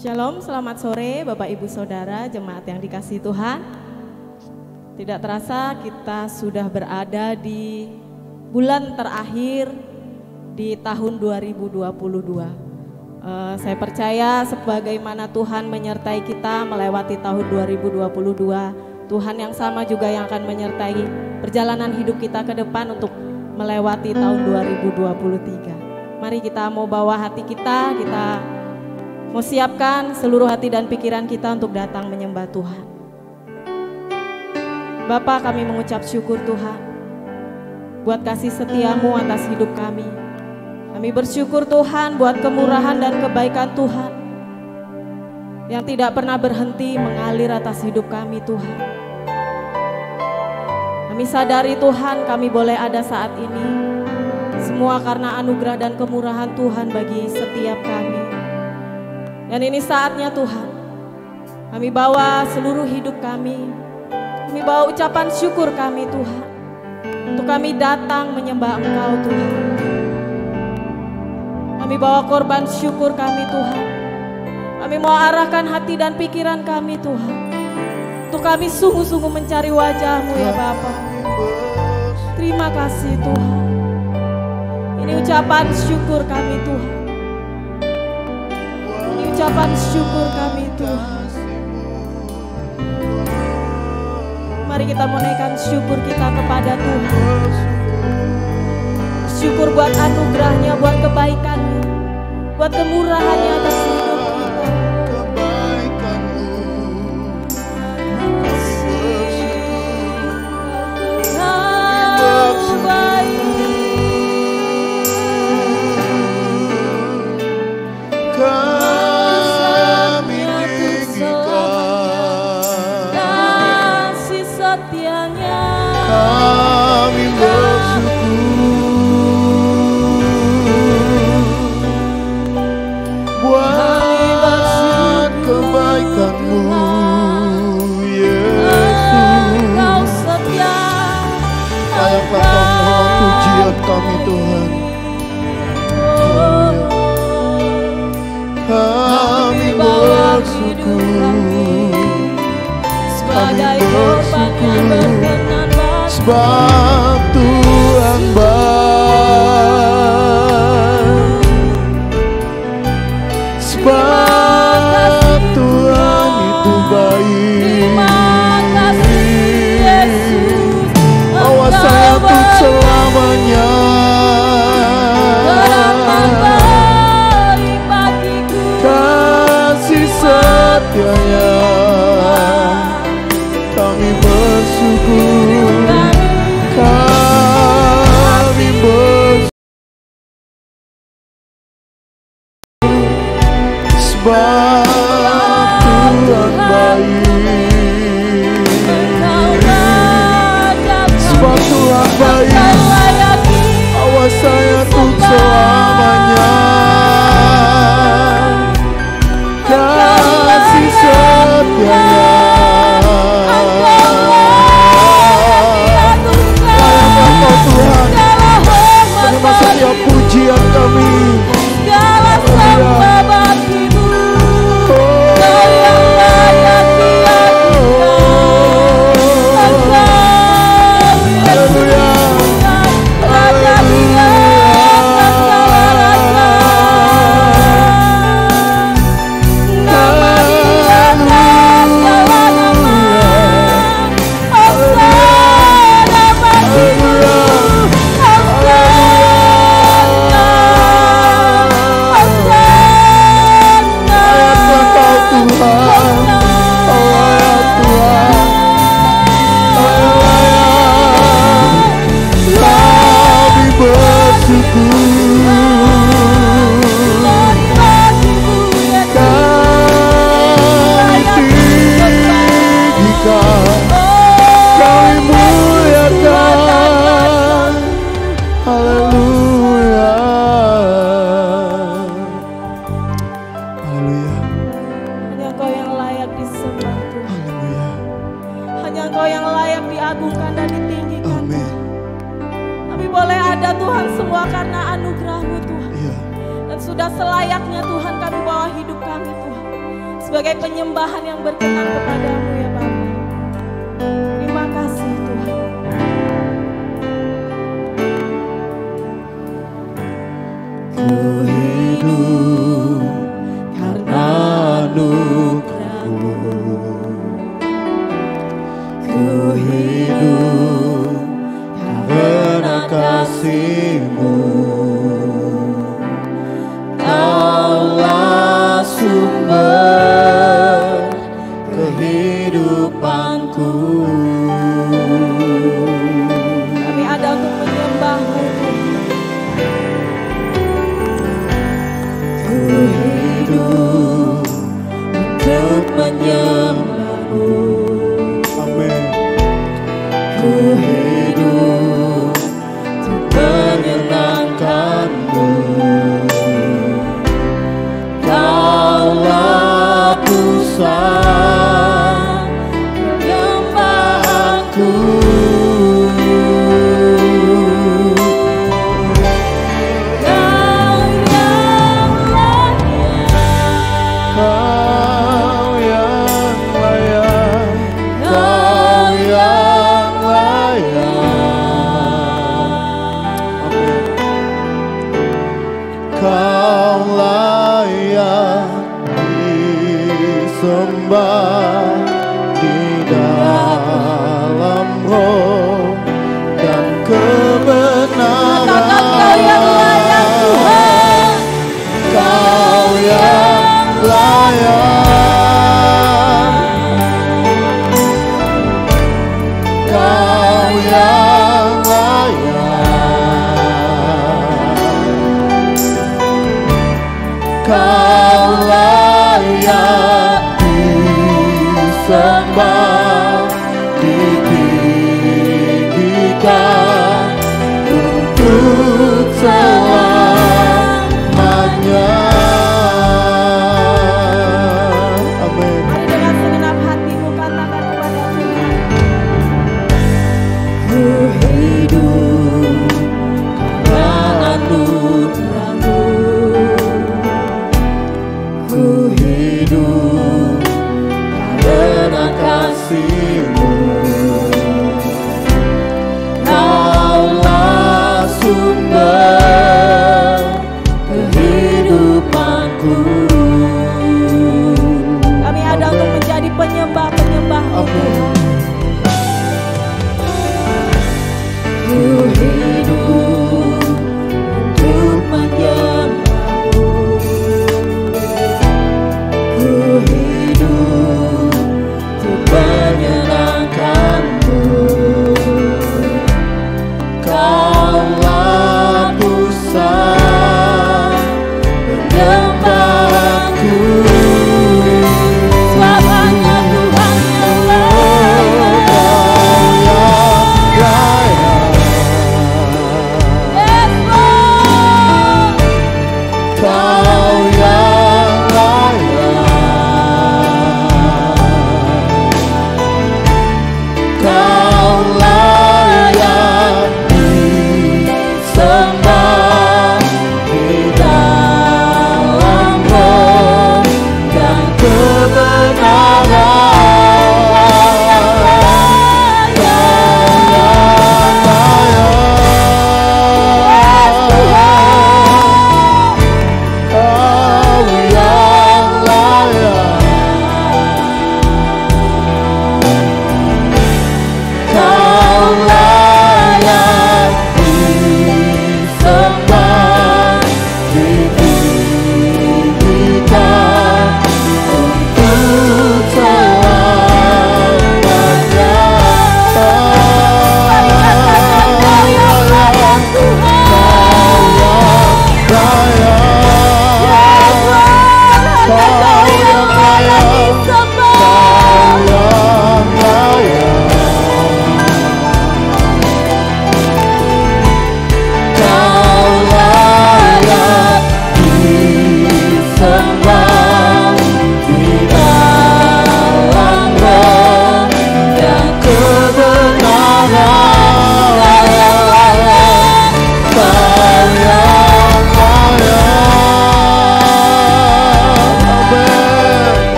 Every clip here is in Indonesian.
Shalom, selamat sore Bapak Ibu Saudara, jemaat yang dikasihi Tuhan. Tidak terasa kita sudah berada di bulan terakhir di tahun 2022. Saya percaya sebagaimana Tuhan menyertai kita melewati tahun 2022, Tuhan yang sama juga yang akan menyertai perjalanan hidup kita ke depan untuk melewati tahun 2023. Mari kita mau bawa hati kita mau siapkan seluruh hati dan pikiran kita untuk datang menyembah Tuhan. Bapa, kami mengucap syukur Tuhan buat kasih setiamu atas hidup kami. Kami bersyukur Tuhan buat kemurahan dan kebaikan Tuhan yang tidak pernah berhenti mengalir atas hidup kami Tuhan. Kami sadari Tuhan kami boleh ada saat ini semua karena anugerah dan kemurahan Tuhan bagi setiap kami. Dan ini saatnya Tuhan, kami bawa seluruh hidup kami bawa ucapan syukur kami Tuhan, untuk kami datang menyembah Engkau Tuhan. Kami bawa korban syukur kami Tuhan, kami mau arahkan hati dan pikiran kami Tuhan, untuk kami sungguh-sungguh mencari wajah-Mu ya Bapa. Terima kasih Tuhan. Ini ucapan syukur kami Tuhan. Ini ucapan syukur kami Tuhan. Mari kita menaikkan syukur kita kepada Tuhan. Syukur buat anugerahnya, buat kebaikannya, buat kemurahannya atas hidup kita. Kau baik. Kami tinggikan kasih setianya. Kami bersyukur buat kebaikan-Mu Yesus. Kau setia. Layaklah Kau mohon pujian kami Tuhan. Kami bersyukur sebagai korban yang berkenan bagi sebab Tuhan baik, sebab Tuhan itu baik. Awas saya untuk selamanya. Kasih setianya kami bersyukur, kami bersyukur sebab Tuhan baik, sebab Tuhan baik. Awas saya untuk selamanya. Kasih setianya layaklah Kau Tuhan. Terima setiap pujian kami. segala sembah bagimu. Kau yang layak diadukan. Haleluya. Raja di atas segala raja. Nama di atas segala nama. Hosana bagimu. Hosana. Layaklah Kau Tuhan. Kau layak Tuhan. Kau layak. Kami bersyukur. Kami tinggikan, kami muliakan. Haleluya. Haleluya. Hanya Engkau yang layak disembah Tuhan. Haleluya. Hanya Engkau yang layak diagungkan dan ditinggikan. Amin. Kami boleh ada Tuhan semua karena anugerah-Mu Tuhan. Iya. Dan sudah selayaknya Tuhan kami bawa hidup kami Tuhan. sebagai penyembahan yang berkenan kepadamu ya Bapa. Terima kasih Tuhan. Ku hidup karena anugerah-Mu. Ku hidup karena kasih-Mu. Kaulah sumber kehidupanku. Kami ada untuk menyembah-Mu. Ku hidup untuk menyembah-Mu. Amin. Ku hidup untuk menyenangkan-Mu. Kaulah pusat penyembahanku. Kau yang layak, Kau yang layak. Amin. Kau layak disembah di dalam roh dan kebenaran. Kau yang layak Tuhan. Kau yang layak, Kau yang layak, Kau layak disembah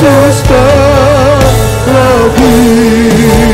Yesus terlebih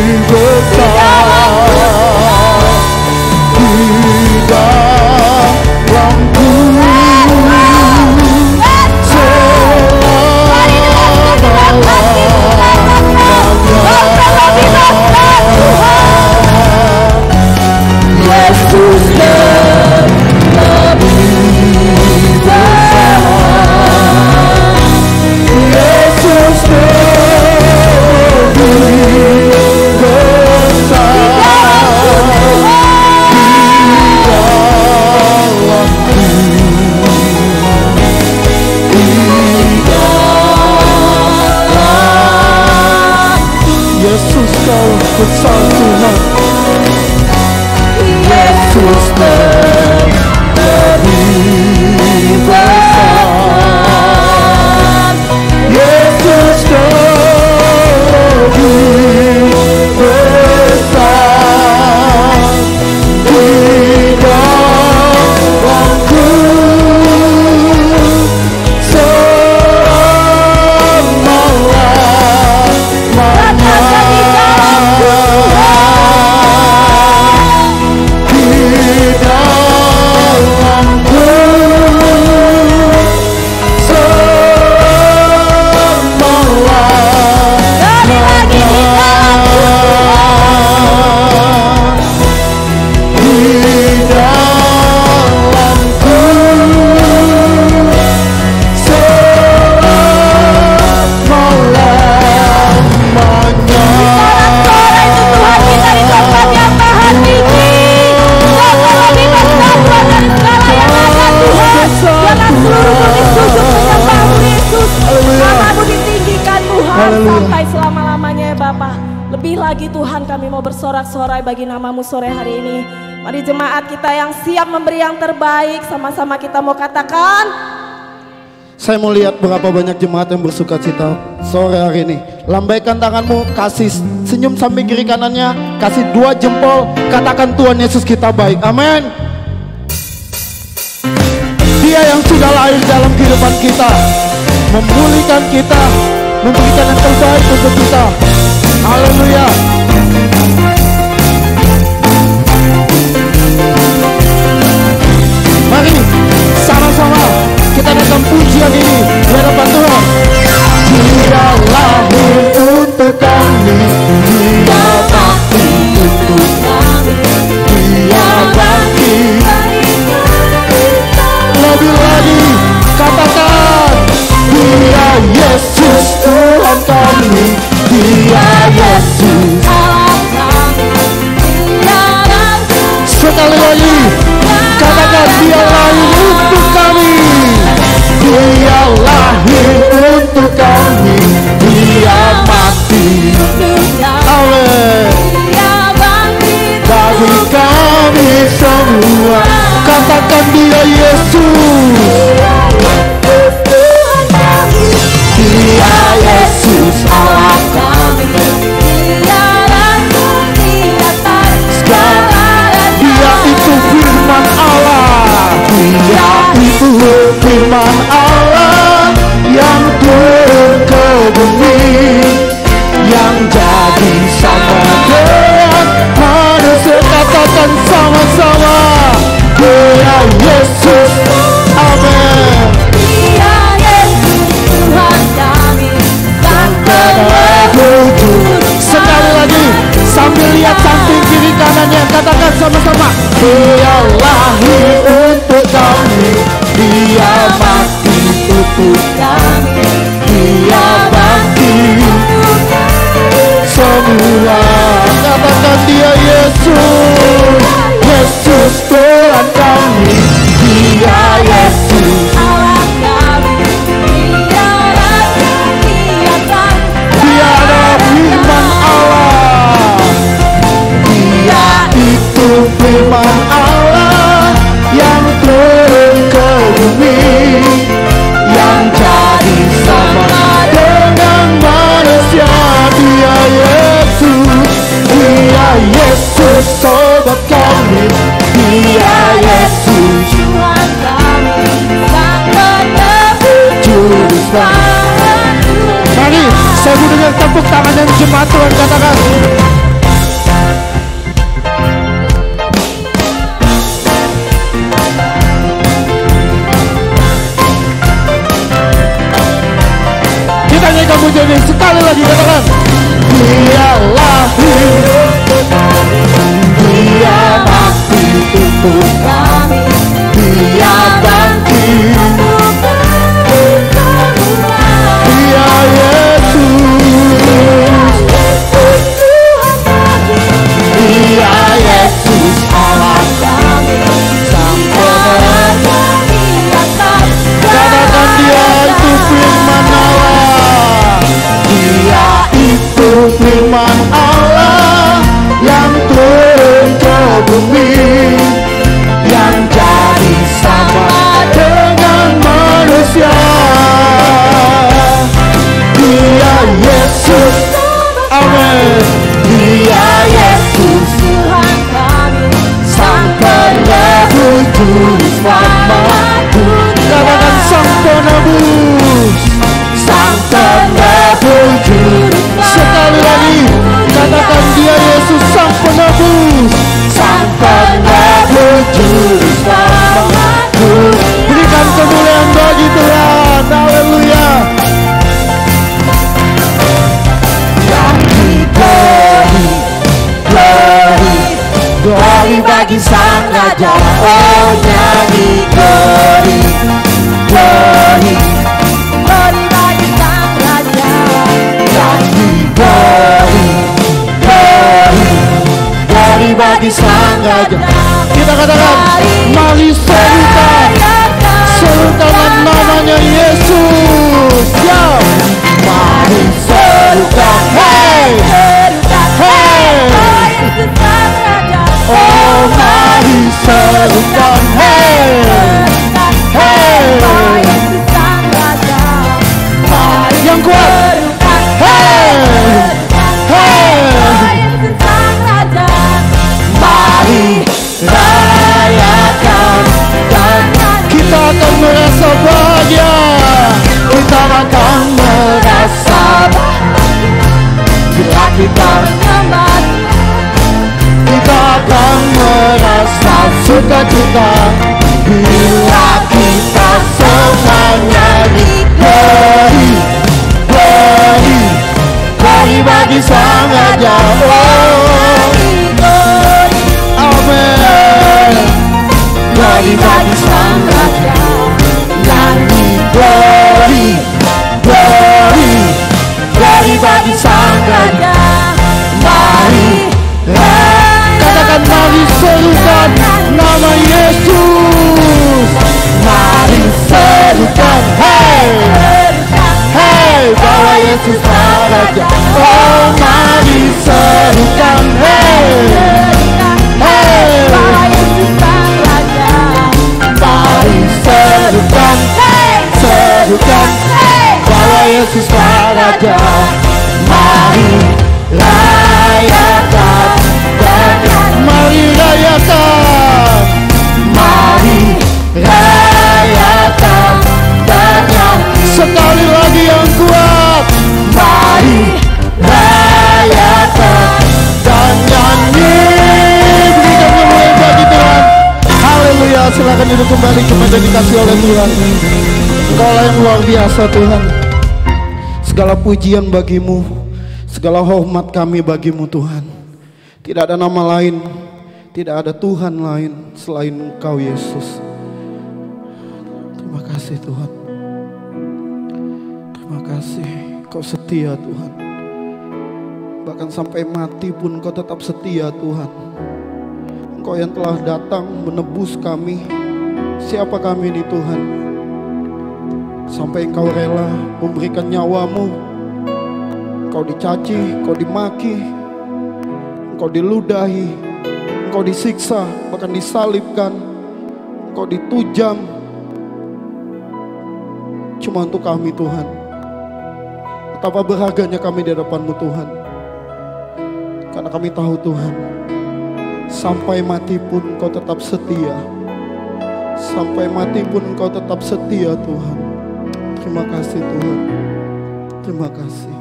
Tuhan Haleluya. sampai selama-lamanya ya Bapak. Lebih lagi Tuhan kami mau bersorak-sorai bagi nama-Mu sore hari ini. Mari jemaat kita yang siap memberi yang terbaik, sama-sama kita mau katakan. Saya mau lihat berapa banyak jemaat yang bersuka cita sore hari ini. Lambaikan tanganmu, kasih senyum samping kiri kanannya, kasih 2 jempol, katakan Tuhan Yesus kita baik. Amin. Dia yang sudah lahir dalam kehidupan kita, memulihkan kita, memberikan yang terbaik untuk kita. Haleluya. Mari sama-sama kita datang pujian ini di hadapan Tuhan. Dia lahir untuk kami, Dia mati untuk kami, Dia bangkit. Lebih lagi katakan, Dia Yesus Tuhan kami, Dia Yesus. Sekali lagi katakan, Dia lahir untuk kami, Dia lahir untuk kami, Dia mati. Amin. Bagi kami semua, katakan Dia Yesus. Dia Yesus Allah kami, Dia itu firman Allah, Dia itu firman Allah yang turun ke bumi, yang jadi sama dengan manusia. Katakan sama-sama, Dia Yesus. Amin. Dia Yesus Tuhan kami, dan Sekali lagi sambil lihat samping kiri kanannya, katakan sama-sama, Dia lahir untuk kami, Dia mati untuk kami, Dia bangkit semua. Katakan Dia Yesus, Yesus Tuhan kami, Dia Yesus. Allah kami, Dia Raja, Dia Sang, Dia adalah firman Allah, Dia itu firman Allah yang turun ke bumi, yang jadi sama dengan manusia. Dia Yesus, Dia Yesus sobat kami, Dia Yesus Tuhan kami, Sang Penebus, Juru Selamat. Mari saya mau dengar tepuk tangan yang jemaat Tuhan, katakan, kita nyanyikan pujian ini sekali lagi, katakan, Dia lahir, Dia mati untuk kami, Dia bangkit, Dia Yesus, Dia Yesus Allah kami, Sang Penebus. Katakan Dia itu firman Allah, Dia itu firman Allah yang turun ke bumi, yang jadi sama dengan manusia. Dia Yesus, amin. Dia Yesus Tuhan kami, Sang Penebus Juru Selamat. Katakan Sang Penebus, Sang Penebus Juru. Sekali lagi katakan Dia Yesus Sang Penebus, Sang Penebus Juru Selamat. Berikan kemuliaan bagi Tuhan. Haleluya. Glory bagi Sang Raja. Oh nyanyi glory, glory, glory bagi Sang Raja, nyanyi glory, glory, glory bagi Sang Raja. Kita katakan, mari serukan, serukan namanya Yesus. Ya, mari serukan. kita akan merasa sukacita bila kita semua nyanyi glory, glory, glory bagi Sang Raja. Amin. Glory bagi Sang Raja. Nyanyi glory, glory, glory bagi Sang Raja. Mari katakan, mari serukan nama Yesus. Mari serukan, hey, hey, bahwa Yesus Raja. Oh, mari serukan, hey, hey, bahwa Yesus Raja. Mari serukan, hey, serukan, hey, bahwa Yesus Raja. Mari rayakan, mari rayakan, mari rayakan dan nyanyi sekali lagi yang kuat. Mari rayakan dan nyanyi, berikan kemuliaan bagi Tuhan. Haleluya, silakan duduk kembali, cuma dikasih oleh Tuhan. Engkaulah yang luar biasa Tuhan. Segala pujian bagimu, segala hormat kami bagimu Tuhan. Tidak ada nama lain, tidak ada Tuhan lain selain Engkau Yesus. Terima kasih Tuhan. Terima kasih, Kau setia Tuhan. Bahkan sampai mati pun Kau tetap setia Tuhan. Engkau yang telah datang menebus kami. Siapa kami ini Tuhan? Sampai Engkau rela memberikan nyawamu. Engkau dicaci, Engkau dimaki, Engkau diludahi, Engkau disiksa, bahkan disalibkan, Engkau ditujam. Cuma untuk kami Tuhan. Betapa berharganya kami di hadapan-Mu Tuhan. Karena kami tahu Tuhan, sampai mati pun Engkau tetap setia. Sampai mati pun Engkau tetap setia Tuhan. Terima kasih Tuhan. Terima kasih.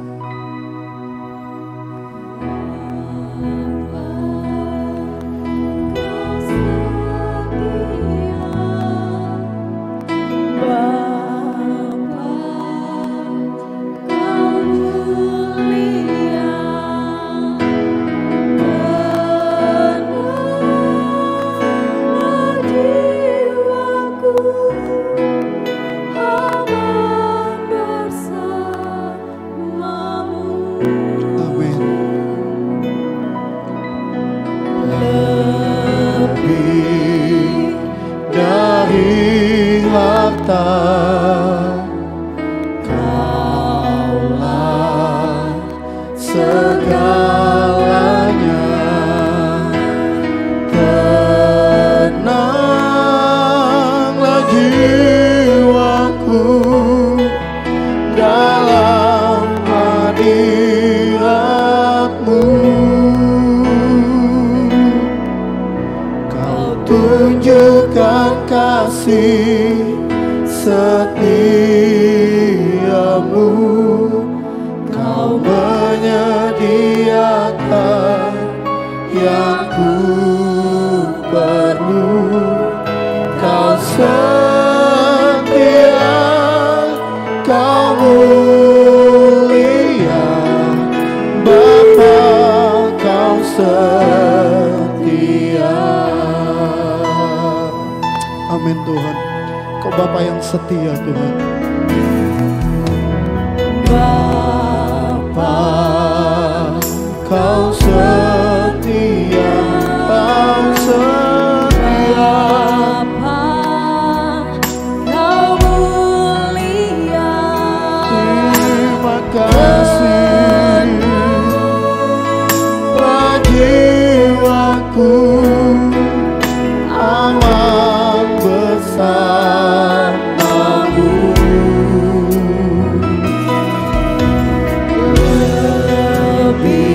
Amin Tuhan, Kau Bapa yang setia Tuhan. Bapa, Kau setia, Kau setia. Bapa, Kau mulia. Terima kasih bagi jiwaku aman bersamamu. Lebih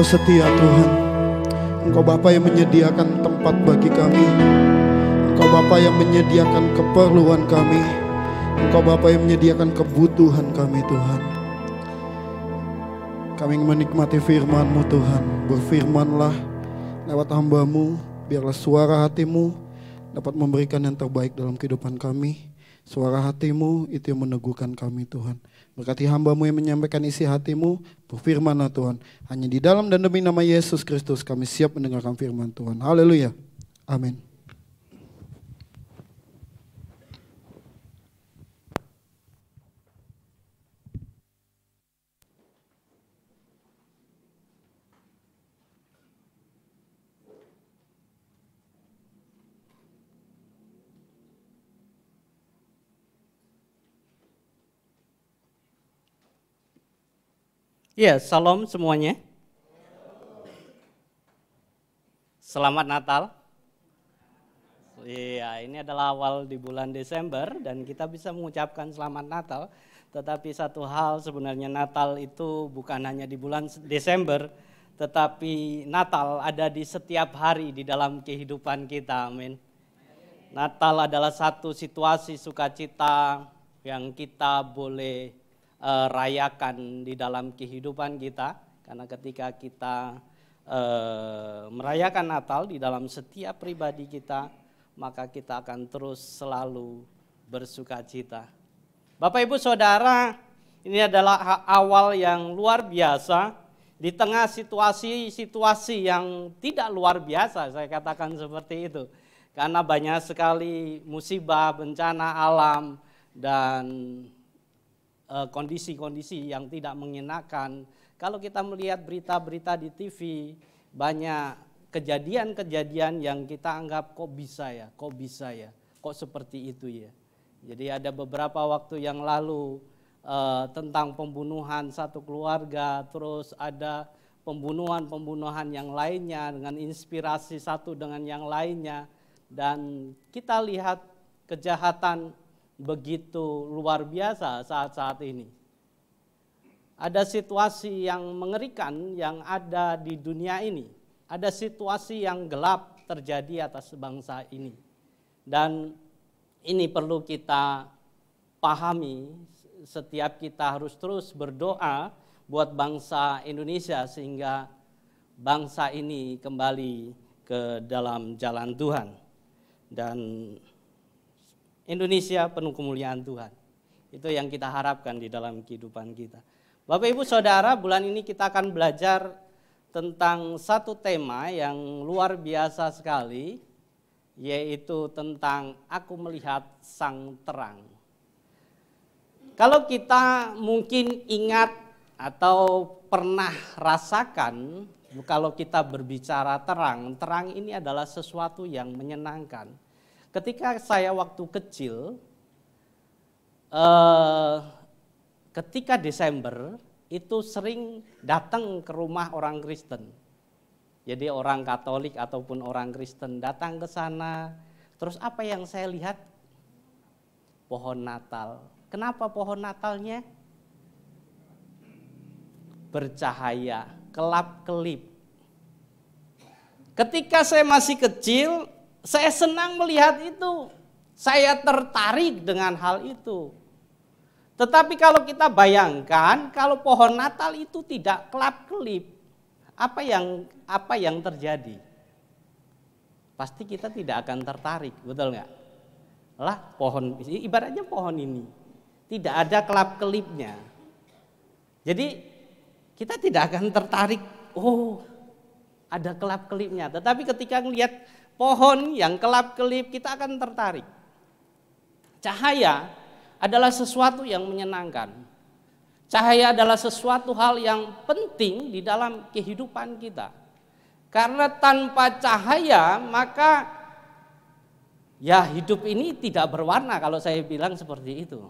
Engkau setia Tuhan. Engkau Bapa yang menyediakan tempat bagi kami. Engkau Bapa yang menyediakan keperluan kami. Engkau Bapa yang menyediakan kebutuhan kami Tuhan. Kami menikmati firman-Mu Tuhan. Berfirmanlah lewat hamba-Mu, biarlah suara hati-Mu dapat memberikan yang terbaik dalam kehidupan kami. Suara hati-Mu itu yang meneguhkan kami Tuhan. Berkati hamba-Mu yang menyampaikan isi hati-Mu, berfirman-Lah Tuhan. Hanya di dalam dan demi nama Yesus Kristus kami siap mendengarkan firman Tuhan. Haleluya. Amin. Ya, salam semuanya. Selamat Natal. Iya, ini adalah awal di bulan Desember dan kita bisa mengucapkan selamat Natal. Tetapi satu hal sebenarnya Natal itu bukan hanya di bulan Desember, tetapi Natal ada di setiap hari di dalam kehidupan kita. Amin. Natal adalah satu situasi sukacita yang kita boleh rayakan di dalam kehidupan kita, karena ketika kita merayakan Natal di dalam setiap pribadi kita, maka kita akan terus selalu bersukacita. Bapak Ibu Saudara, ini adalah awal yang luar biasa di tengah situasi-situasi yang tidak luar biasa, saya katakan seperti itu, karena banyak sekali musibah, bencana alam dan kondisi-kondisi yang tidak mengenakan. Kalau kita melihat berita-berita di TV, banyak kejadian-kejadian yang kita anggap kok bisa ya, kok seperti itu ya. Jadi ada beberapa waktu yang lalu tentang pembunuhan satu keluarga, terus ada pembunuhan yang lainnya dengan inspirasi satu dengan yang lainnya. Dan kita lihat kejahatan begitu luar biasa saat-saat ini. Ada situasi yang mengerikan yang ada di dunia ini. Ada situasi yang gelap terjadi atas bangsa ini. Dan ini perlu kita pahami, setiap kita harus terus berdoa buat bangsa Indonesia sehingga bangsa ini kembali ke dalam jalan Tuhan. Dan Indonesia penuh kemuliaan Tuhan. Itu yang kita harapkan di dalam kehidupan kita. Bapak Ibu Saudara, bulan ini kita akan belajar tentang satu tema yang luar biasa sekali, yaitu tentang aku melihat sang terang. Kalau kita mungkin ingat atau pernah rasakan, kalau kita berbicara terang, terang ini adalah sesuatu yang menyenangkan. Ketika saya waktu kecil, ketika Desember itu sering datang ke rumah orang Kristen. Jadi orang Katolik ataupun orang Kristen datang ke sana. Terus apa yang saya lihat? Pohon Natal. Kenapa pohon Natalnya bercahaya, kelap-kelip? Ketika saya masih kecil, saya senang melihat itu, saya tertarik dengan hal itu. Tetapi kalau kita bayangkan, kalau pohon Natal itu tidak kelap-kelip, apa yang terjadi? Pasti kita tidak akan tertarik, betul nggak? Lah pohon, ibaratnya pohon ini tidak ada kelap-kelipnya. Jadi kita tidak akan tertarik, oh ada kelap-kelipnya. Tetapi ketika melihat pohon yang kelap-kelip, kita akan tertarik. Cahaya adalah sesuatu yang menyenangkan. Cahaya adalah sesuatu hal yang penting di dalam kehidupan kita. Karena tanpa cahaya, maka ya hidup ini tidak berwarna, kalau saya bilang seperti itu.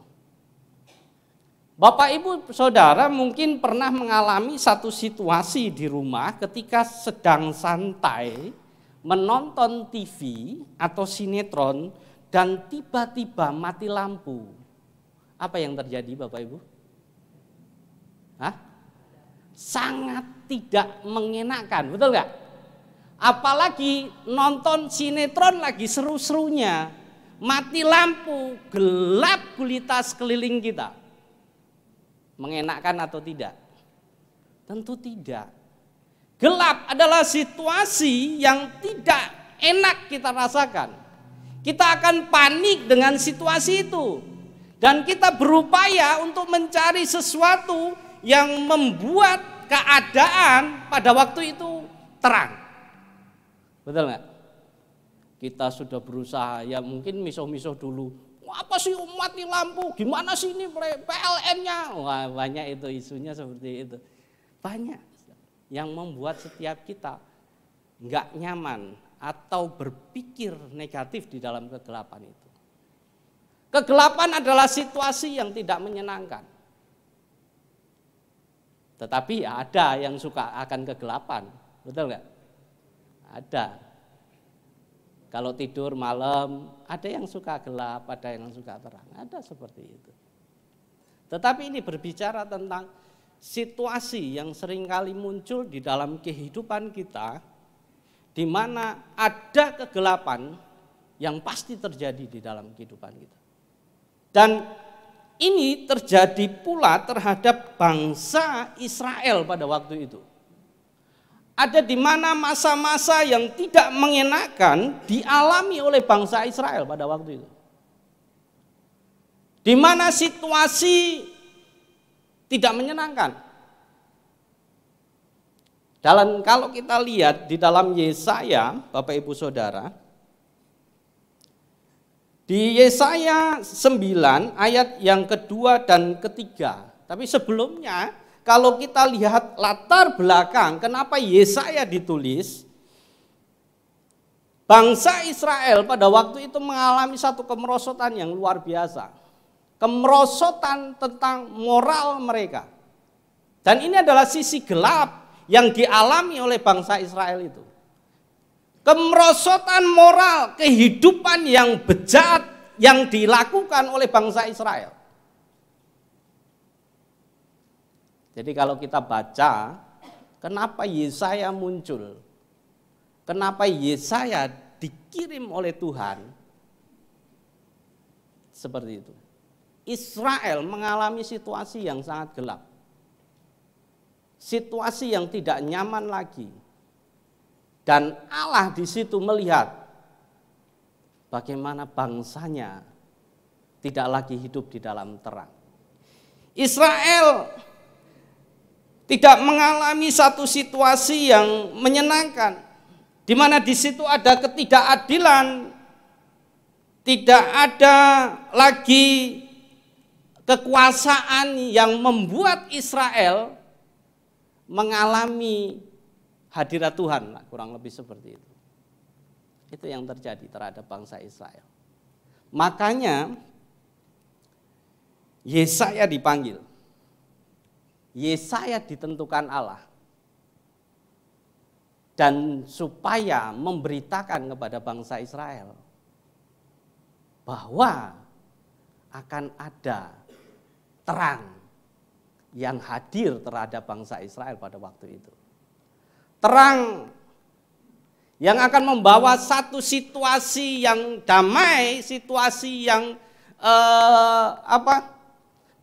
Bapak Ibu Saudara mungkin pernah mengalami satu situasi di rumah ketika sedang santai, menonton TV atau sinetron dan tiba-tiba mati lampu. Apa yang terjadi Bapak Ibu? Hah? sangat tidak mengenakan, betul nggak? Apalagi nonton sinetron lagi seru-serunya, mati lampu, gelap gulita sekeliling kita. Mengenakkan atau tidak? Tentu tidak. Gelap adalah situasi yang tidak enak kita rasakan. Kita akan panik dengan situasi itu. Dan kita berupaya untuk mencari sesuatu yang membuat keadaan pada waktu itu terang. Betul nggak? Kita sudah berusaha, ya mungkin misuh-misuh dulu. Apa sih mati lampu? Gimana sih ini PLN-nya? Wah, banyak itu isunya seperti itu. Banyak yang membuat setiap kita nggak nyaman atau berpikir negatif di dalam kegelapan itu. Kegelapan adalah situasi yang tidak menyenangkan. Tetapi ada yang suka akan kegelapan, betul nggak? Ada. Kalau tidur malam, ada yang suka gelap, ada yang suka terang, ada seperti itu. Tetapi ini berbicara tentang situasi yang seringkali muncul di dalam kehidupan kita, di mana ada kegelapan yang pasti terjadi di dalam kehidupan kita. Dan ini terjadi pula terhadap bangsa Israel pada waktu itu. Ada di mana masa-masa yang tidak mengenakan dialami oleh bangsa Israel pada waktu itu. Di mana situasi tidak menyenangkan. Kalau kita lihat di dalam Yesaya, Bapak Ibu Saudara, di Yesaya 9 ayat yang kedua dan ketiga. Tapi sebelumnya, kalau kita lihat latar belakang kenapa Yesaya ditulis, bangsa Israel pada waktu itu mengalami satu kemerosotan yang luar biasa. Kemerosotan tentang moral mereka. Dan ini adalah sisi gelap yang dialami oleh bangsa Israel itu. Kemerosotan moral, kehidupan yang bejat yang dilakukan oleh bangsa Israel. Jadi kalau kita baca, kenapa Yesaya muncul? Kenapa Yesaya dikirim oleh Tuhan? Seperti itu. Israel mengalami situasi yang sangat gelap. Situasi yang tidak nyaman lagi. Dan Allah di situ melihat bagaimana bangsanya tidak lagi hidup di dalam terang. Israel tidak mengalami satu situasi yang menyenangkan, di mana di situ ada ketidakadilan, tidak ada lagi kekuasaan yang membuat Israel mengalami hadirat Tuhan, kurang lebih seperti itu. Itu yang terjadi terhadap bangsa Israel. Makanya Yesaya dipanggil. Yesaya ditentukan Allah. Dan supaya memberitakan kepada bangsa Israel bahwa akan ada terang yang hadir terhadap bangsa Israel pada waktu itu. Terang yang akan membawa satu situasi yang damai, situasi yang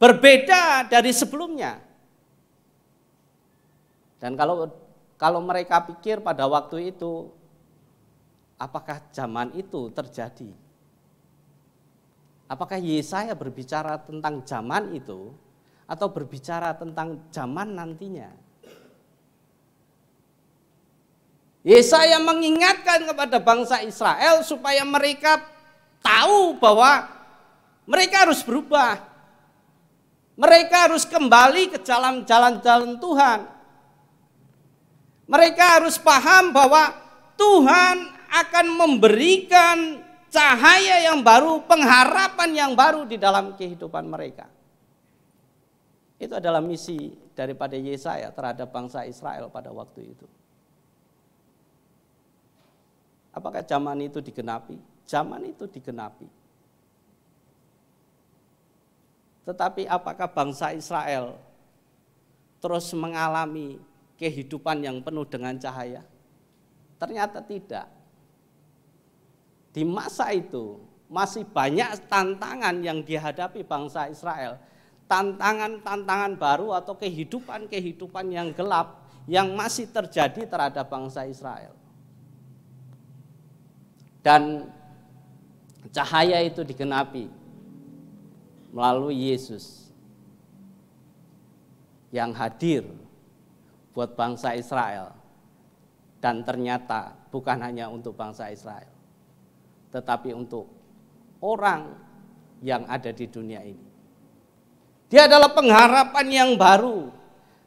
berbeda dari sebelumnya. Dan kalau mereka pikir pada waktu itu, apakah zaman itu terjadi? Apakah Yesaya berbicara tentang zaman itu atau berbicara tentang zaman nantinya? Yesaya mengingatkan kepada bangsa Israel supaya mereka tahu bahwa mereka harus berubah. Mereka harus kembali ke jalan-jalan Tuhan. Mereka harus paham bahwa Tuhan akan memberikan cahaya yang baru, pengharapan yang baru di dalam kehidupan mereka. Itu adalah misi daripada Yesaya terhadap bangsa Israel pada waktu itu. Apakah zaman itu digenapi? Zaman itu digenapi. Tetapi apakah bangsa Israel terus mengalami kehidupan yang penuh dengan cahaya? Ternyata tidak. Di masa itu masih banyak tantangan yang dihadapi bangsa Israel. Tantangan-tantangan baru atau kehidupan-kehidupan yang gelap yang masih terjadi terhadap bangsa Israel. Dan cahaya itu digenapi melalui Yesus yang hadir buat bangsa Israel. Dan ternyata bukan hanya untuk bangsa Israel, tetapi untuk orang yang ada di dunia ini. Dia adalah pengharapan yang baru.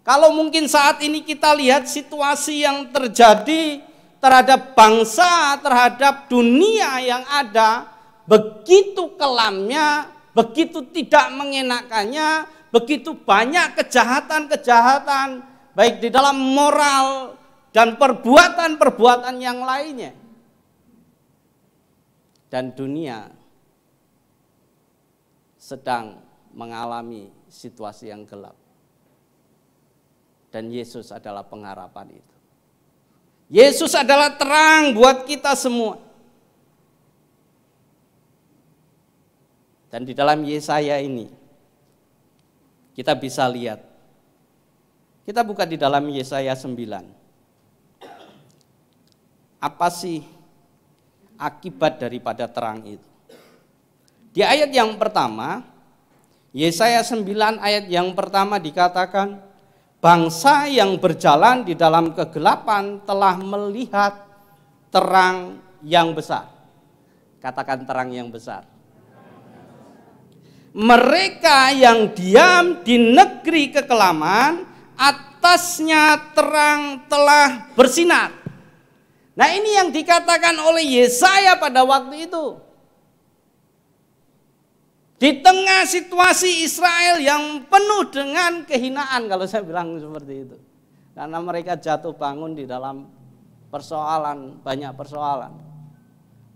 Kalau mungkin saat ini kita lihat situasi yang terjadi terhadap bangsa, terhadap dunia yang ada, begitu kelamnya, begitu tidak mengenakannya, begitu banyak kejahatan-kejahatan, baik di dalam moral dan perbuatan-perbuatan yang lainnya. Dan dunia sedang mengalami situasi yang gelap. Dan Yesus adalah pengharapan itu. Yesus adalah terang buat kita semua. Dan di dalam Yesaya ini kita bisa lihat. Kita buka di dalam Yesaya 9. Apa sih akibat daripada terang itu? Di ayat yang pertama, Yesaya 9 ayat yang pertama dikatakan, bangsa yang berjalan di dalam kegelapan telah melihat terang yang besar. Katakan terang yang besar. Mereka yang diam di negeri kekelaman, atasnya terang telah bersinar. Nah, ini yang dikatakan oleh Yesaya pada waktu itu. Di tengah situasi Israel yang penuh dengan kehinaan, kalau saya bilang seperti itu. Karena mereka jatuh bangun di dalam persoalan, banyak persoalan.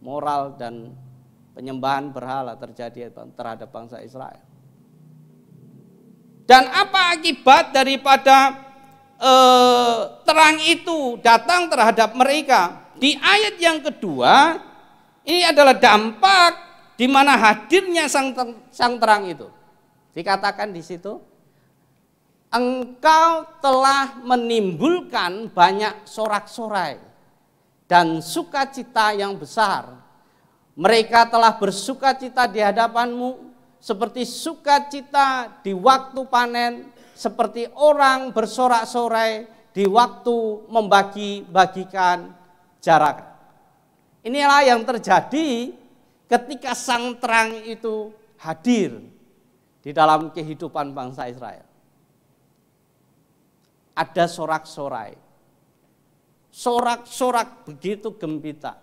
Moral dan penyembahan berhala terjadi terhadap bangsa Israel. Dan apa akibat daripada terang itu datang terhadap mereka? Di ayat yang kedua, ini adalah dampak di mana hadirnya sang terang itu. Dikatakan di situ, engkau telah menimbulkan banyak sorak-sorai dan sukacita yang besar. Mereka telah bersukacita di hadapanmu seperti sukacita di waktu panen, seperti orang bersorak-sorai di waktu membagi-bagikan jarak. Inilah yang terjadi ketika sang terang itu hadir di dalam kehidupan bangsa Israel. Ada sorak-sorai. Sorak-sorak begitu gembira.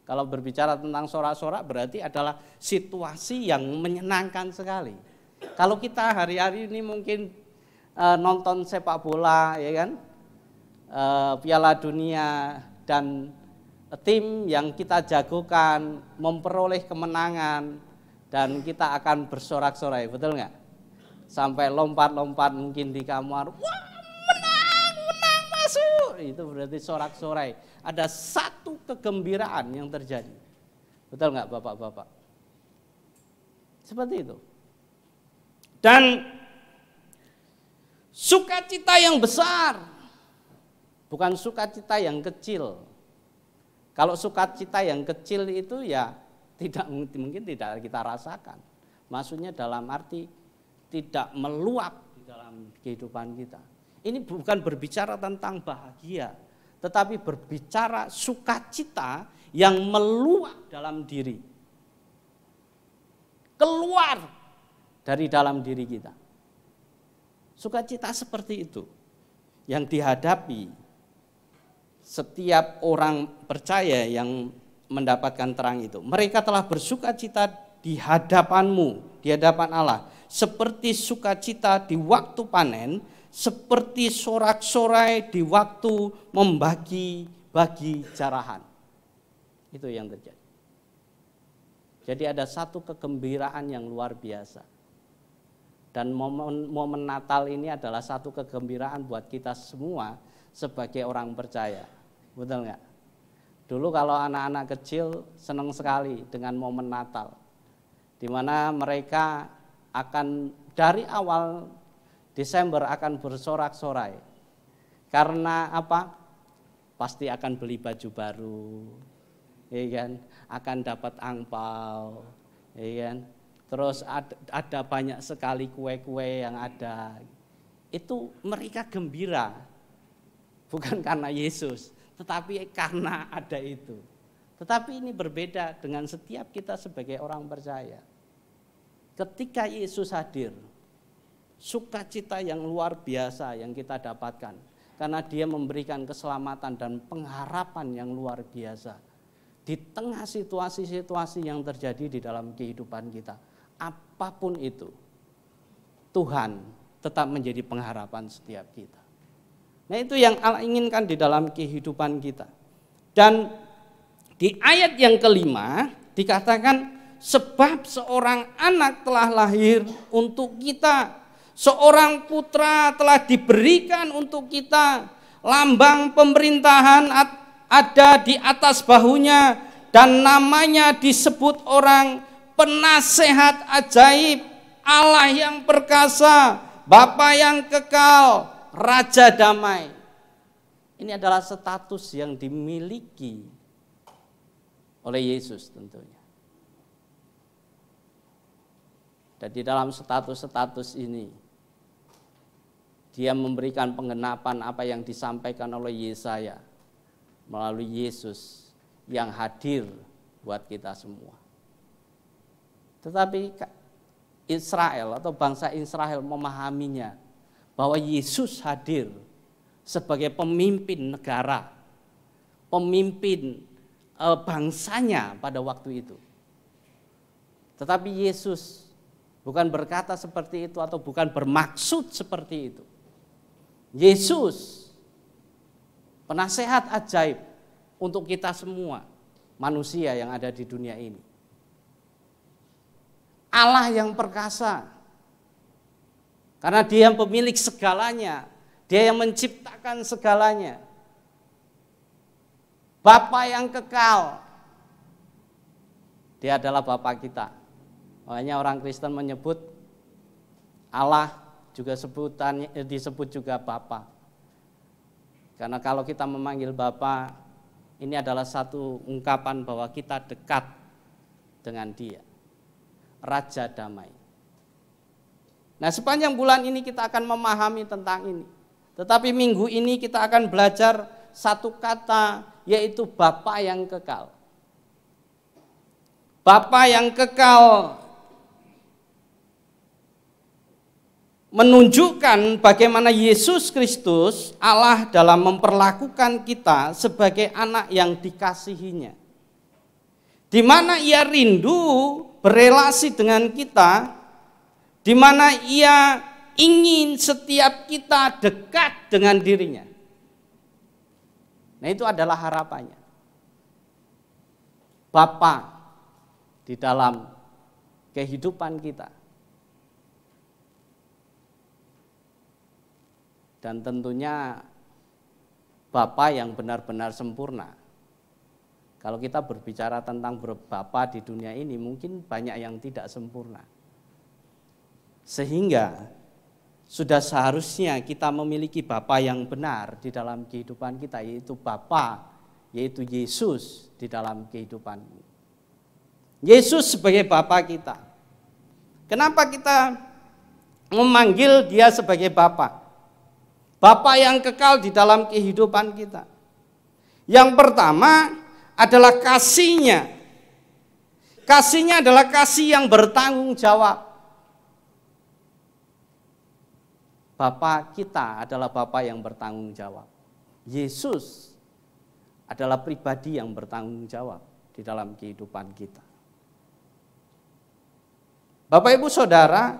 Kalau berbicara tentang sorak-sorak berarti adalah situasi yang menyenangkan sekali. Kalau kita hari-hari ini mungkin nonton sepak bola, ya kan, Piala Dunia, dan tim yang kita jagokan memperoleh kemenangan, dan kita akan bersorak-sorai, betul nggak? Sampai lompat-lompat mungkin di kamar, wah menang masuk, itu berarti sorak-sorai. Ada satu kegembiraan yang terjadi, betul nggak bapak-bapak? Seperti itu. Dan sukacita yang besar, bukan sukacita yang kecil. Kalau sukacita yang kecil itu ya mungkin tidak kita rasakan. Maksudnya dalam arti tidak meluap di dalam kehidupan kita. Ini bukan berbicara tentang bahagia, tetapi berbicara sukacita yang meluap dalam diri. Keluar dari dalam diri kita. Sukacita seperti itu yang dihadapi setiap orang percaya yang mendapatkan terang itu. Mereka telah bersukacita di hadapanmu, di hadapan Allah, seperti sukacita di waktu panen, seperti sorak-sorai di waktu membagi-bagi jarahan. Itu yang terjadi. Jadi ada satu kegembiraan yang luar biasa. Dan momen Natal ini adalah satu kegembiraan buat kita semua sebagai orang percaya. Betul nggak? Dulu kalau anak-anak kecil senang sekali dengan momen Natal, di mana mereka akan dari awal Desember akan bersorak-sorai. Karena apa? Pasti akan beli baju baru, ya kan? Akan dapat angpau, ya kan? Terus ada banyak sekali kue-kue yang ada. Itu mereka gembira, bukan karena Yesus, tetapi karena ada itu. Tetapi ini berbeda dengan setiap kita sebagai orang percaya. Ketika Yesus hadir, sukacita yang luar biasa yang kita dapatkan. Karena dia memberikan keselamatan dan pengharapan yang luar biasa. Di tengah situasi-situasi yang terjadi di dalam kehidupan kita. Apapun itu, Tuhan tetap menjadi pengharapan setiap kita. Nah, itu yang Allah inginkan di dalam kehidupan kita. Dan di ayat yang kelima dikatakan, sebab seorang anak telah lahir untuk kita, seorang putra telah diberikan untuk kita, lambang pemerintahan ada di atas bahunya, dan namanya disebut orang penasehat ajaib, Allah yang perkasa, Bapa yang kekal, Raja damai. Ini adalah status yang dimiliki oleh Yesus tentunya. Dan di dalam status-status ini, dia memberikan penggenapan apa yang disampaikan oleh Yesaya melalui Yesus yang hadir buat kita semua. Tetapi Israel atau bangsa Israel memahaminya bahwa Yesus hadir sebagai pemimpin negara, pemimpin bangsanya pada waktu itu. Tetapi Yesus bukan berkata seperti itu atau bukan bermaksud seperti itu. Yesus penasehat ajaib untuk kita semua manusia yang ada di dunia ini. Allah yang perkasa, karena dia yang pemilik segalanya, dia yang menciptakan segalanya. Bapa yang kekal, dia adalah Bapa kita. Makanya orang Kristen menyebut Allah juga disebut juga Bapa. Karena kalau kita memanggil Bapa, ini adalah satu ungkapan bahwa kita dekat dengan Dia. Raja damai. Nah, sepanjang bulan ini kita akan memahami tentang ini. Tetapi minggu ini kita akan belajar satu kata, yaitu Bapa yang kekal. Bapa yang kekal menunjukkan bagaimana Yesus Kristus, Allah dalam memperlakukan kita sebagai anak yang dikasihinya. Di mana ia rindu berelasi dengan kita, di mana ia ingin setiap kita dekat dengan dirinya. Nah, itu adalah harapannya. Bapa di dalam kehidupan kita. Dan tentunya Bapa yang benar-benar sempurna. Kalau kita berbicara tentang berbapa di dunia ini, mungkin banyak yang tidak sempurna. Sehingga sudah seharusnya kita memiliki Bapa yang benar di dalam kehidupan kita, yaitu Bapa, yaitu Yesus di dalam kehidupan. Yesus sebagai Bapa kita. Kenapa kita memanggil Dia sebagai Bapa? Bapa yang kekal di dalam kehidupan kita. Yang pertama adalah kasih-Nya. Kasih-Nya adalah kasih yang bertanggung jawab. Bapa kita adalah Bapa yang bertanggung jawab. Yesus adalah pribadi yang bertanggung jawab di dalam kehidupan kita. Bapak Ibu Saudara,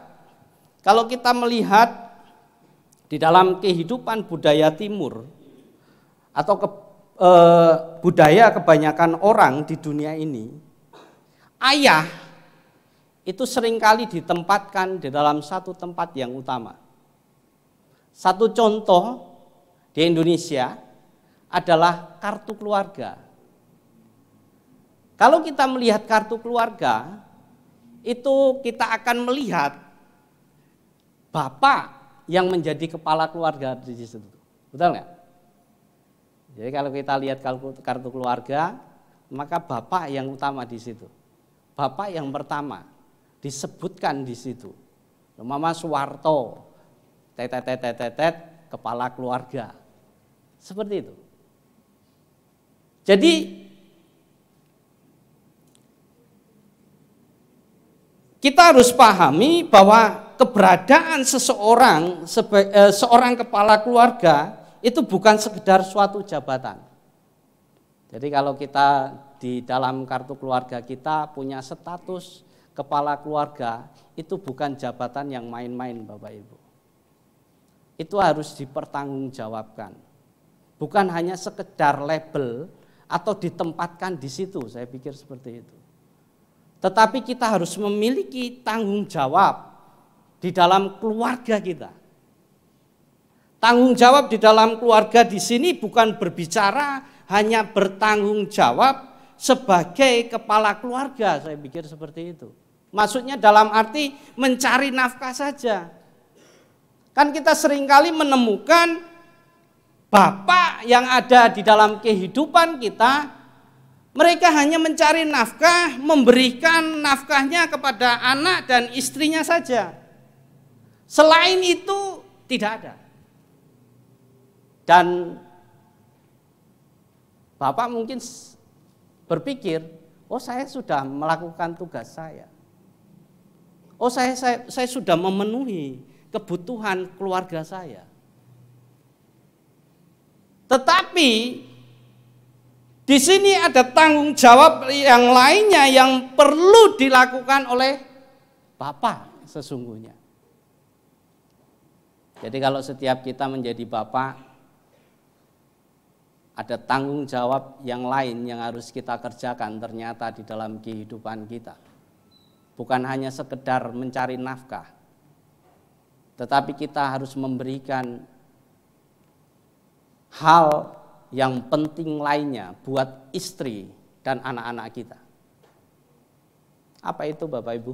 kalau kita melihat di dalam kehidupan budaya timur atau budaya kebanyakan orang di dunia ini, ayah itu seringkali ditempatkan di dalam satu tempat yang utama. Satu contoh di Indonesia adalah kartu keluarga. Kalau kita melihat kartu keluarga, itu kita akan melihat bapak yang menjadi kepala keluarga di situ. Betul nggak? Jadi kalau kita lihat kartu keluarga, maka bapak yang utama di situ. Bapak yang pertama disebutkan di situ. Mama Soeharto, kepala keluarga. Seperti itu. Jadi kita harus pahami bahwa keberadaan seorang kepala keluarga itu bukan sekedar suatu jabatan. Jadi kalau kita di dalam kartu keluarga kita punya status kepala keluarga, itu bukan jabatan yang main-main Bapak Ibu. Itu harus dipertanggungjawabkan. Bukan hanya sekedar label atau ditempatkan di situ, saya pikir seperti itu. Tetapi kita harus memiliki tanggung jawab di dalam keluarga kita. Tanggung jawab di dalam keluarga di sini bukan berbicara hanya bertanggung jawab sebagai kepala keluarga, saya pikir seperti itu. Maksudnya dalam arti mencari nafkah saja. Kan kita seringkali menemukan bapak yang ada di dalam kehidupan kita, mereka hanya mencari nafkah, memberikan nafkahnya kepada anak dan istrinya saja. Selain itu tidak ada. Dan bapak mungkin berpikir, oh saya sudah melakukan tugas saya. Oh saya sudah memenuhi kebutuhan keluarga saya. Tetapi di sini ada tanggung jawab yang lainnya yang perlu dilakukan oleh bapak sesungguhnya. Jadi kalau setiap kita menjadi bapak, ada tanggung jawab yang lain yang harus kita kerjakan ternyata di dalam kehidupan kita. Bukan hanya sekedar mencari nafkah, tetapi kita harus memberikan hal yang penting lainnya buat istri dan anak-anak kita. Apa itu Bapak Ibu?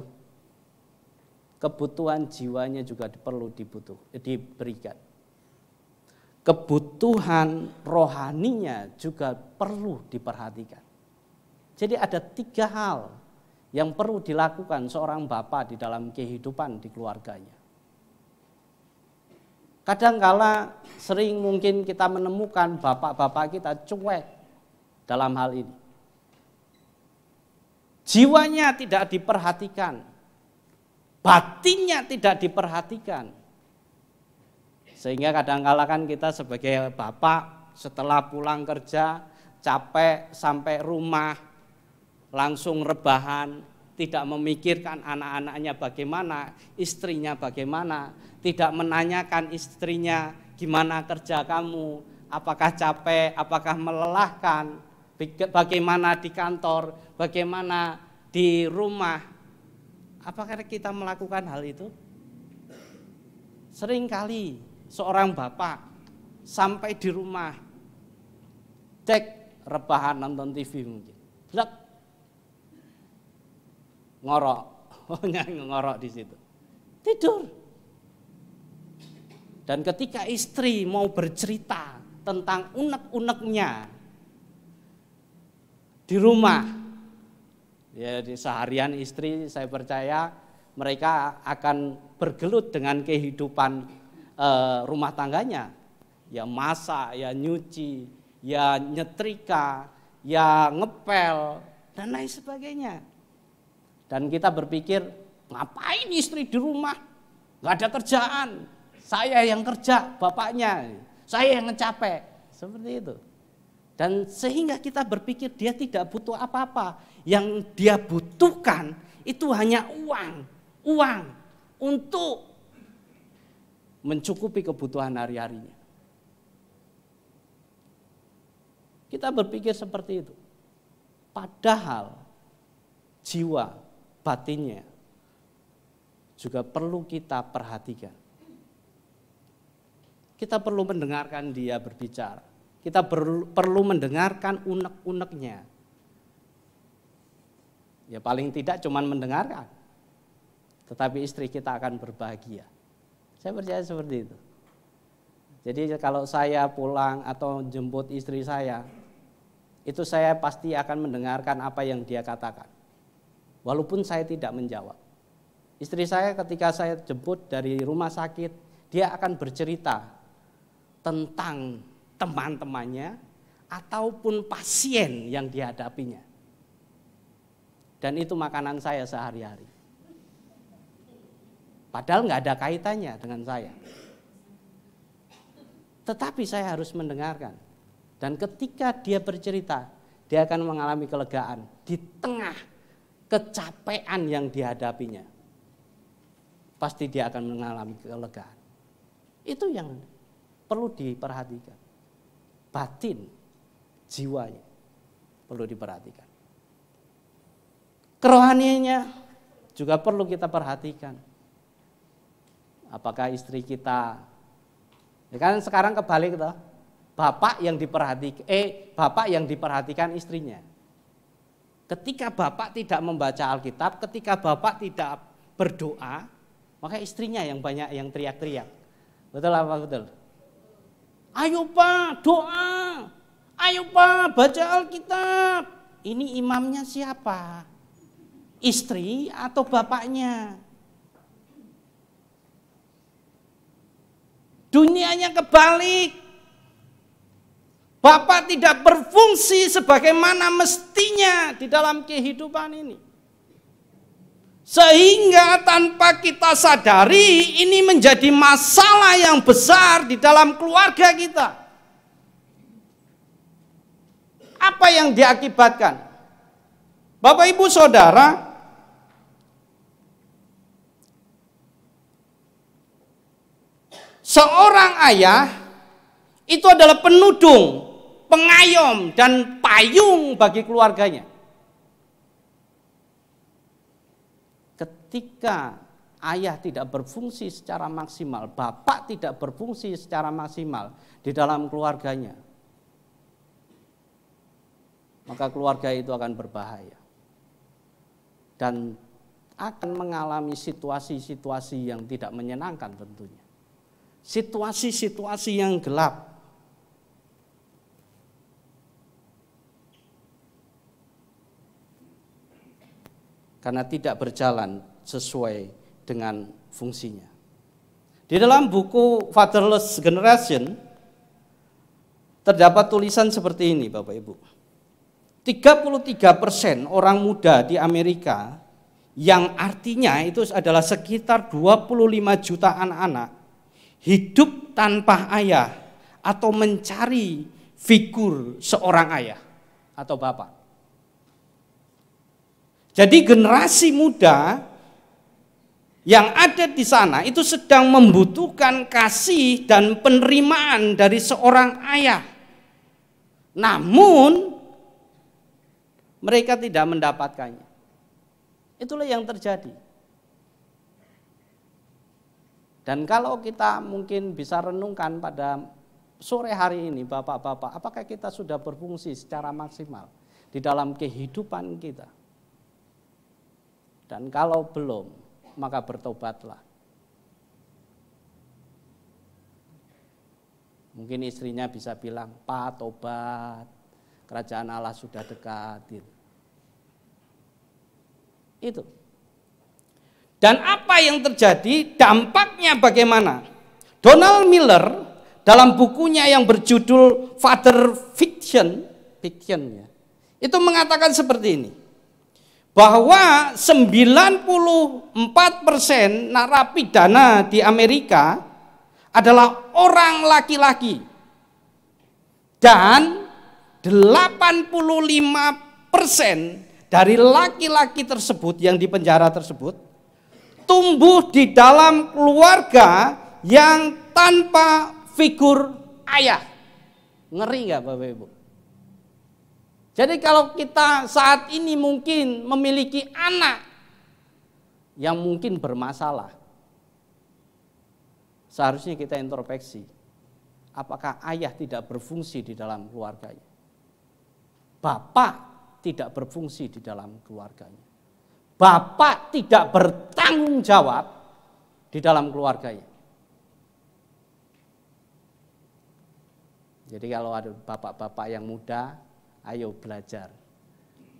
Kebutuhan jiwanya juga perlu diberikan. Kebutuhan rohaninya juga perlu diperhatikan. Jadi ada 3 hal yang perlu dilakukan seorang bapak di dalam kehidupan di keluarganya. Kadangkala sering mungkin kita menemukan bapak-bapak kita cuek dalam hal ini. Jiwanya tidak diperhatikan, batinnya tidak diperhatikan. Sehingga kadangkala kan kita sebagai bapak setelah pulang kerja capek sampai rumah langsung rebahan, tidak memikirkan anak-anaknya bagaimana, istrinya bagaimana, tidak menanyakan istrinya gimana kerja kamu, apakah capek, apakah melelahkan, bagaimana di kantor, bagaimana di rumah. Apakah kita melakukan hal itu? Seringkali seorang bapak sampai di rumah cek rebahan nonton TV mungkin. Ngorok di situ. Tidur. Dan ketika istri mau bercerita tentang unek-uneknya di rumah, ya di seharian istri saya percaya mereka akan bergelut dengan kehidupan rumah tangganya. Ya masak, ya nyuci, ya nyetrika, ya ngepel, dan lain sebagainya. Dan kita berpikir, ngapain istri di rumah? Gak ada kerjaan. Saya yang kerja, bapaknya. Saya yang capek. Seperti itu. Dan sehingga kita berpikir dia tidak butuh apa-apa. Yang dia butuhkan itu hanya uang. Uang untuk mencukupi kebutuhan hari-harinya. Kita berpikir seperti itu. Padahal jiwa batinnya juga perlu kita perhatikan. Kita perlu mendengarkan dia berbicara. Kita perlu mendengarkan unek-uneknya. Ya paling tidak cuma mendengarkan. Tetapi istri kita akan berbahagia. Saya percaya seperti itu. Jadi kalau saya pulang atau jemput istri saya, itu saya pasti akan mendengarkan apa yang dia katakan. Walaupun saya tidak menjawab. Istri saya ketika saya jemput dari rumah sakit, dia akan bercerita tentang teman-temannya ataupun pasien yang dihadapinya. Dan itu makanan saya sehari-hari. Padahal nggak ada kaitannya dengan saya. Tetapi saya harus mendengarkan. Dan ketika dia bercerita, dia akan mengalami kelegaan di tengah kecapean yang dihadapinya. Pasti dia akan mengalami kelegaan. Itu yang perlu diperhatikan. Batin, jiwanya perlu diperhatikan. Kerohaniannya juga perlu kita perhatikan. Apakah istri kita, ya kan sekarang kebalik toh, bapak yang diperhatikan istrinya. Ketika bapak tidak membaca Alkitab, ketika bapak tidak berdoa, maka istrinya yang banyak yang teriak-teriak. Betul apa betul? Ayo Pak, doa. Ayo Pak, baca Alkitab. Ini imamnya siapa? Istri atau bapaknya? Dunianya kebalik. Bapak tidak berfungsi sebagaimana mestinya di dalam kehidupan ini. Sehingga tanpa kita sadari ini menjadi masalah yang besar di dalam keluarga kita. Apa yang diakibatkan? Bapak Ibu Saudara, seorang ayah itu adalah penudung, pengayom dan payung bagi keluarganya. Ketika ayah tidak berfungsi secara maksimal, bapak tidak berfungsi secara maksimal di dalam keluarganya, maka keluarga itu akan berbahaya dan akan mengalami situasi-situasi yang tidak menyenangkan tentunya. Situasi-situasi yang gelap. Karena tidak berjalan sesuai dengan fungsinya. Di dalam buku Fatherless Generation terdapat tulisan seperti ini Bapak Ibu. 33% orang muda di Amerika, yang artinya itu adalah sekitar 25 juta anak-anak, hidup tanpa ayah atau mencari figur seorang ayah atau bapak. Jadi generasi muda yang ada di sana itu sedang membutuhkan kasih dan penerimaan dari seorang ayah. Namun mereka tidak mendapatkannya. Itulah yang terjadi. Dan kalau kita mungkin bisa renungkan pada sore hari ini Bapak-bapak, apakah kita sudah berfungsi secara maksimal di dalam kehidupan kita? Dan kalau belum, maka bertobatlah. Mungkin istrinya bisa bilang, Pak, tobat, kerajaan Allah sudah dekat. Itu. Dan apa yang terjadi, dampaknya bagaimana? Donald Miller dalam bukunya yang berjudul Father Fiction ya, itu mengatakan seperti ini. Bahwa 94% narapidana di Amerika adalah orang laki-laki. Dan 85% dari laki-laki tersebut yang dipenjara tersebut tumbuh di dalam keluarga yang tanpa figur ayah. Ngeri nggak Bapak Ibu? Jadi kalau kita saat ini mungkin memiliki anak yang mungkin bermasalah, seharusnya kita introspeksi. Apakah ayah tidak berfungsi di dalam keluarganya? Bapak tidak berfungsi di dalam keluarganya. Bapak tidak bertanggung jawab di dalam keluarganya. Jadi kalau ada bapak-bapak yang muda, ayo belajar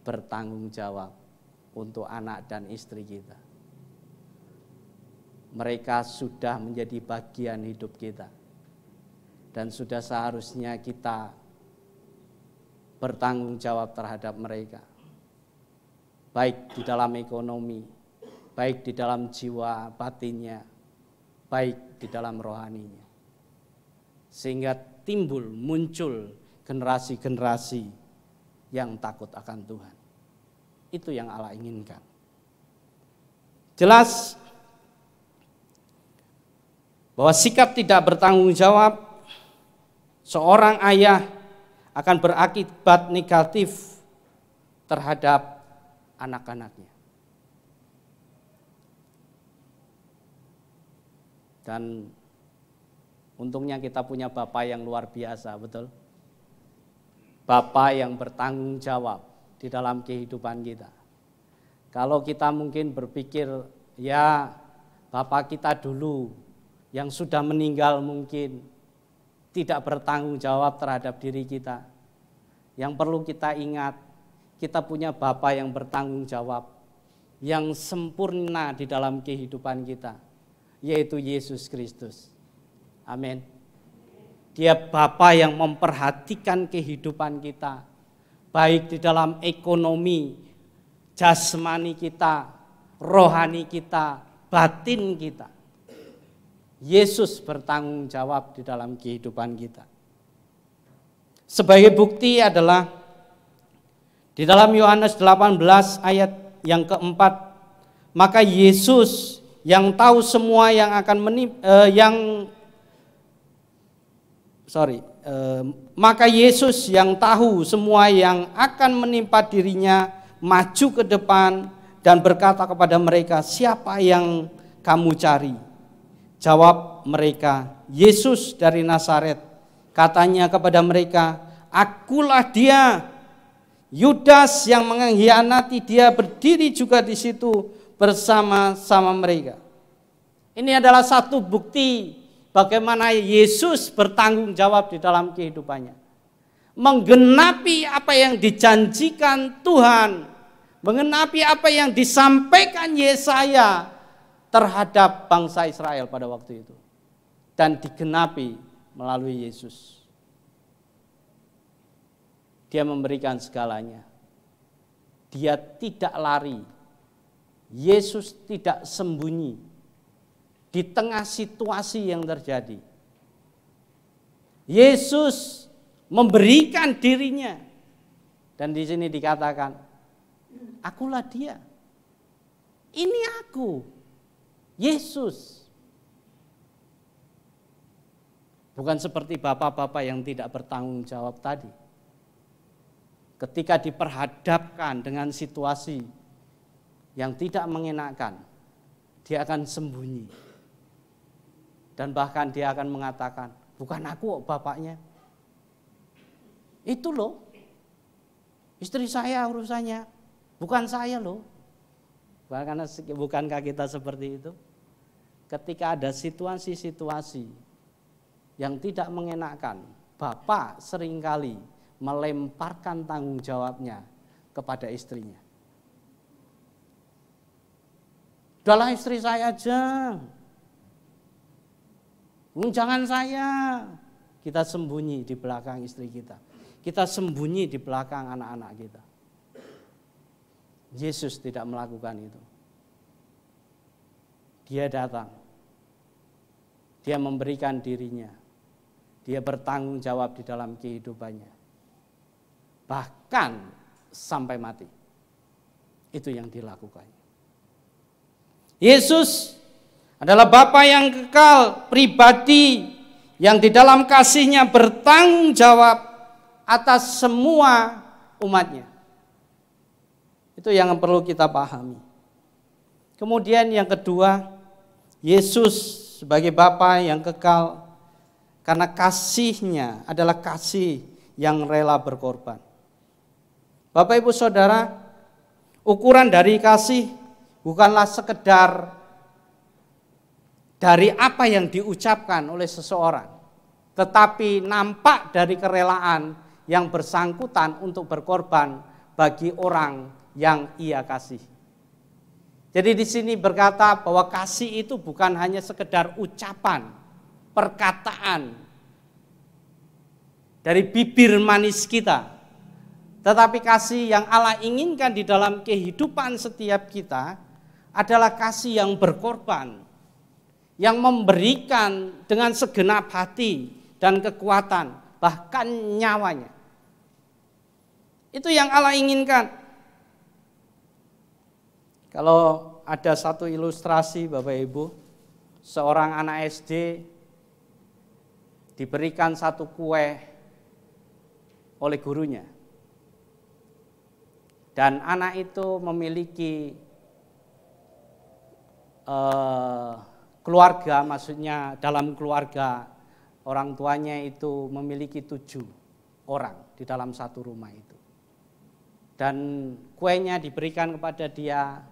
bertanggung jawab untuk anak dan istri kita. Mereka sudah menjadi bagian hidup kita. Dan sudah seharusnya kita bertanggung jawab terhadap mereka. Baik di dalam ekonomi, baik di dalam jiwa batinnya, baik di dalam rohaninya. Sehingga muncul generasi-generasi yang takut akan Tuhan. Itu yang Allah inginkan. Jelas bahwa sikap tidak bertanggung jawab seorang ayah akan berakibat negatif terhadap anak-anaknya. Dan untungnya kita punya Bapak yang luar biasa, betul? Bapak yang bertanggung jawab di dalam kehidupan kita. Kalau kita mungkin berpikir, ya Bapak kita dulu yang sudah meninggal mungkin tidak bertanggung jawab terhadap diri kita. Yang perlu kita ingat, kita punya Bapak yang bertanggung jawab, yang sempurna di dalam kehidupan kita, yaitu Yesus Kristus. Amin. Dia Bapa yang memperhatikan kehidupan kita, baik di dalam ekonomi, jasmani kita, rohani kita, batin kita. Yesus bertanggung jawab di dalam kehidupan kita. Sebagai bukti adalah di dalam Yohanes 18 ayat yang keempat, maka Yesus yang tahu semua yang akan maka Yesus yang tahu semua yang akan menimpa dirinya maju ke depan dan berkata kepada mereka, siapa yang kamu cari? Jawab mereka, Yesus dari Nazaret. Katanya kepada mereka, akulah dia. Yudas yang mengkhianati dia berdiri juga di situ bersama-sama mereka. Ini adalah satu bukti bagaimana Yesus bertanggung jawab di dalam kehidupannya. Menggenapi apa yang dijanjikan Tuhan. Menggenapi apa yang disampaikan Yesaya terhadap bangsa Israel pada waktu itu. Dan digenapi melalui Yesus. Dia memberikan segalanya. Dia tidak lari. Yesus tidak sembunyi di tengah situasi yang terjadi. Yesus memberikan dirinya. Dan di sini dikatakan, akulah dia. Ini aku, Yesus. Bukan seperti bapak-bapak yang tidak bertanggung jawab tadi. Ketika diperhadapkan dengan situasi yang tidak mengenakan, dia akan sembunyi. Dan bahkan dia akan mengatakan, bukan aku bapaknya. Itu loh, istri saya urusannya, bukan saya loh. Bukankah kita seperti itu? Ketika ada situasi-situasi yang tidak mengenakan, bapak seringkali melemparkan tanggung jawabnya kepada istrinya. Udahlah istri saya aja. Jangan saya. Kita sembunyi di belakang istri kita. Kita sembunyi di belakang anak-anak kita. Yesus tidak melakukan itu. Dia datang. Dia memberikan dirinya. Dia bertanggung jawab di dalam kehidupannya. Bahkan sampai mati. Itu yang dilakukan. Yesus adalah Bapa yang kekal, pribadi, yang di dalam kasih-Nya bertanggung jawab atas semua umatnya. Itu yang perlu kita pahami. Kemudian yang kedua, Yesus sebagai Bapa yang kekal karena kasihnya adalah kasih yang rela berkorban. Bapak Ibu Saudara, ukuran dari kasih bukanlah sekedar dari apa yang diucapkan oleh seseorang, tetapi nampak dari kerelaan yang bersangkutan untuk berkorban bagi orang yang ia kasih. Jadi di sini berkata bahwa kasih itu bukan hanya sekedar ucapan, perkataan dari bibir manis kita, tetapi kasih yang Allah inginkan di dalam kehidupan setiap kita adalah kasih yang berkorban, yang memberikan dengan segenap hati dan kekuatan, bahkan nyawanya. Itu yang Allah inginkan. Kalau ada satu ilustrasi Bapak Ibu, seorang anak SD diberikan satu kue oleh gurunya. Dan anak itu memiliki keluarga, maksudnya dalam keluarga orang tuanya itu memiliki 7 orang di dalam satu rumah itu. Dan kuenya diberikan kepada dia.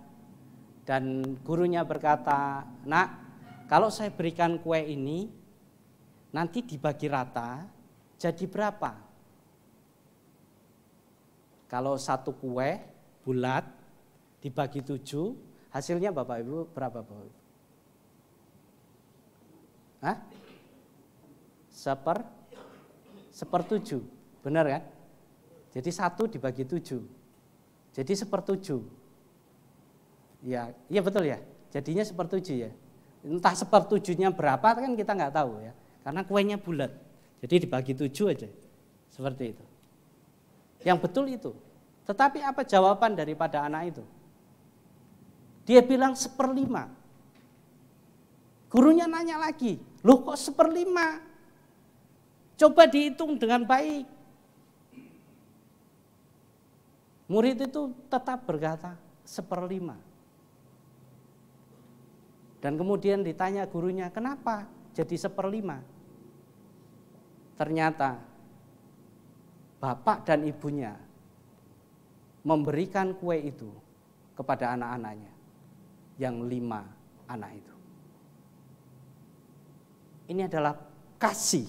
Dan gurunya berkata, "Nak, kalau saya berikan kue ini, nanti dibagi rata, jadi berapa?" Kalau satu kue bulat dibagi 7, hasilnya Bapak Ibu berapa Bapak Ibu? Hah? 1/7, benar kan? Jadi 1 dibagi 7, jadi 1/7. Ya, iya betul ya. Jadinya 1/7 ya. Entah 1/7-nya berapa kan kita nggak tahu ya. Karena kuenya bulat. Jadi dibagi 7 aja. Seperti itu. Yang betul itu. Tetapi apa jawaban daripada anak itu? Dia bilang 1/5. Gurunya nanya lagi, "Loh kok 1/5? Coba dihitung dengan baik." Murid itu tetap berkata 1/5. Dan kemudian ditanya gurunya, "Kenapa jadi 1/5? Ternyata bapak dan ibunya memberikan kue itu kepada anak-anaknya, yang 5 anak itu. Ini adalah kasih,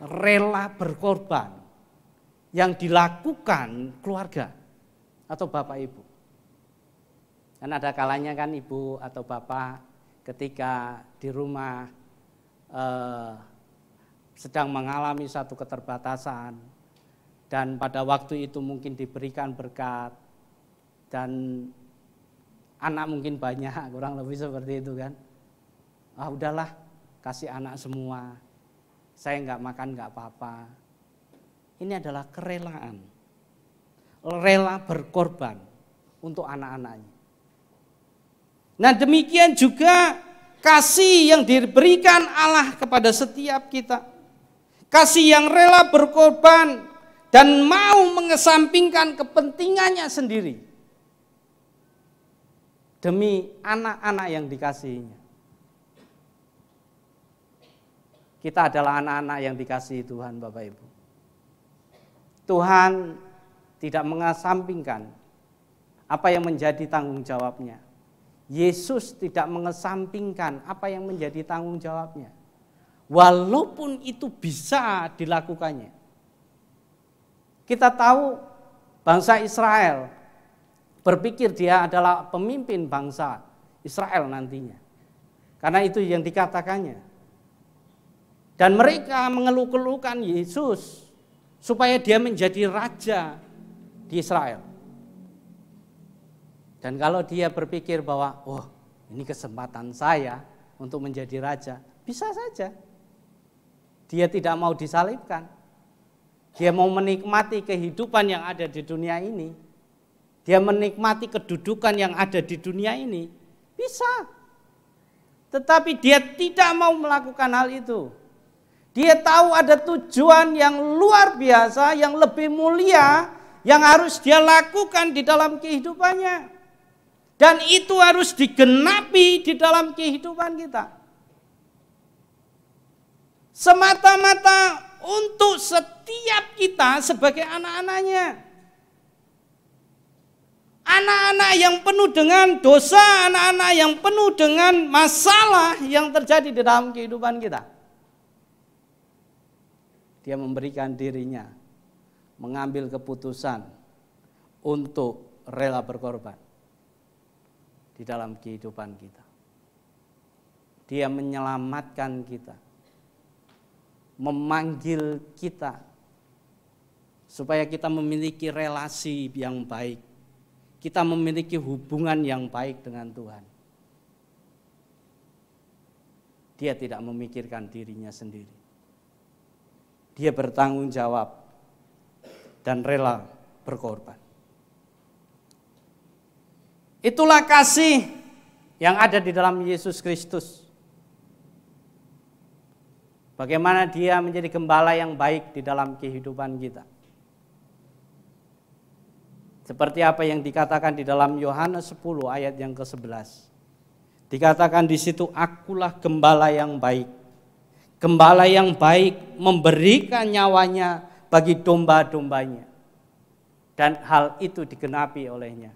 rela berkorban yang dilakukan keluarga atau bapak ibu. Dan ada kalanya kan ibu atau bapak ketika di rumah sedang mengalami satu keterbatasan dan pada waktu itu mungkin diberikan berkat dan anak mungkin banyak, kurang lebih seperti itu kan. Ah udahlah, kasih anak semua, saya nggak makan nggak apa-apa. Ini adalah kerelaan, rela berkorban untuk anak-anaknya. Nah demikian juga kasih yang diberikan Allah kepada setiap kita. Kasih yang rela berkorban dan mau mengesampingkan kepentingannya sendiri demi anak-anak yang dikasihinya. Kita adalah anak-anak yang dikasihi Tuhan Bapak Ibu. Tuhan tidak mengesampingkan apa yang menjadi tanggung jawabnya. Yesus tidak mengesampingkan apa yang menjadi tanggung jawabnya. Walaupun itu bisa dilakukannya. Kita tahu bangsa Israel berpikir dia adalah pemimpin bangsa Israel nantinya. Karena itu yang dikatakannya. Dan mereka mengeluh-keluhkan Yesus supaya dia menjadi raja di Israel. Dan kalau dia berpikir bahwa, oh ini kesempatan saya untuk menjadi raja, bisa saja. Dia tidak mau disalibkan. Dia mau menikmati kehidupan yang ada di dunia ini. Dia menikmati kedudukan yang ada di dunia ini. Bisa. Tetapi dia tidak mau melakukan hal itu. Dia tahu ada tujuan yang luar biasa, yang lebih mulia, yang harus dia lakukan di dalam kehidupannya. Dan itu harus digenapi di dalam kehidupan kita. Semata-mata untuk setiap kita sebagai anak-anaknya. Anak-anak yang penuh dengan dosa, anak-anak yang penuh dengan masalah yang terjadi di dalam kehidupan kita. Dia memberikan dirinya, mengambil keputusan untuk rela berkorban di dalam kehidupan kita. Dia menyelamatkan kita, memanggil kita supaya kita memiliki relasi yang baik, kita memiliki hubungan yang baik dengan Tuhan. Dia tidak memikirkan dirinya sendiri. Dia bertanggung jawab dan rela berkorban. Itulah kasih yang ada di dalam Yesus Kristus. Bagaimana dia menjadi gembala yang baik di dalam kehidupan kita. Seperti apa yang dikatakan di dalam Yohanes 10 ayat yang ke-11. Dikatakan di situ, akulah gembala yang baik. Gembala yang baik memberikan nyawanya bagi domba-dombanya. Dan hal itu digenapi olehnya.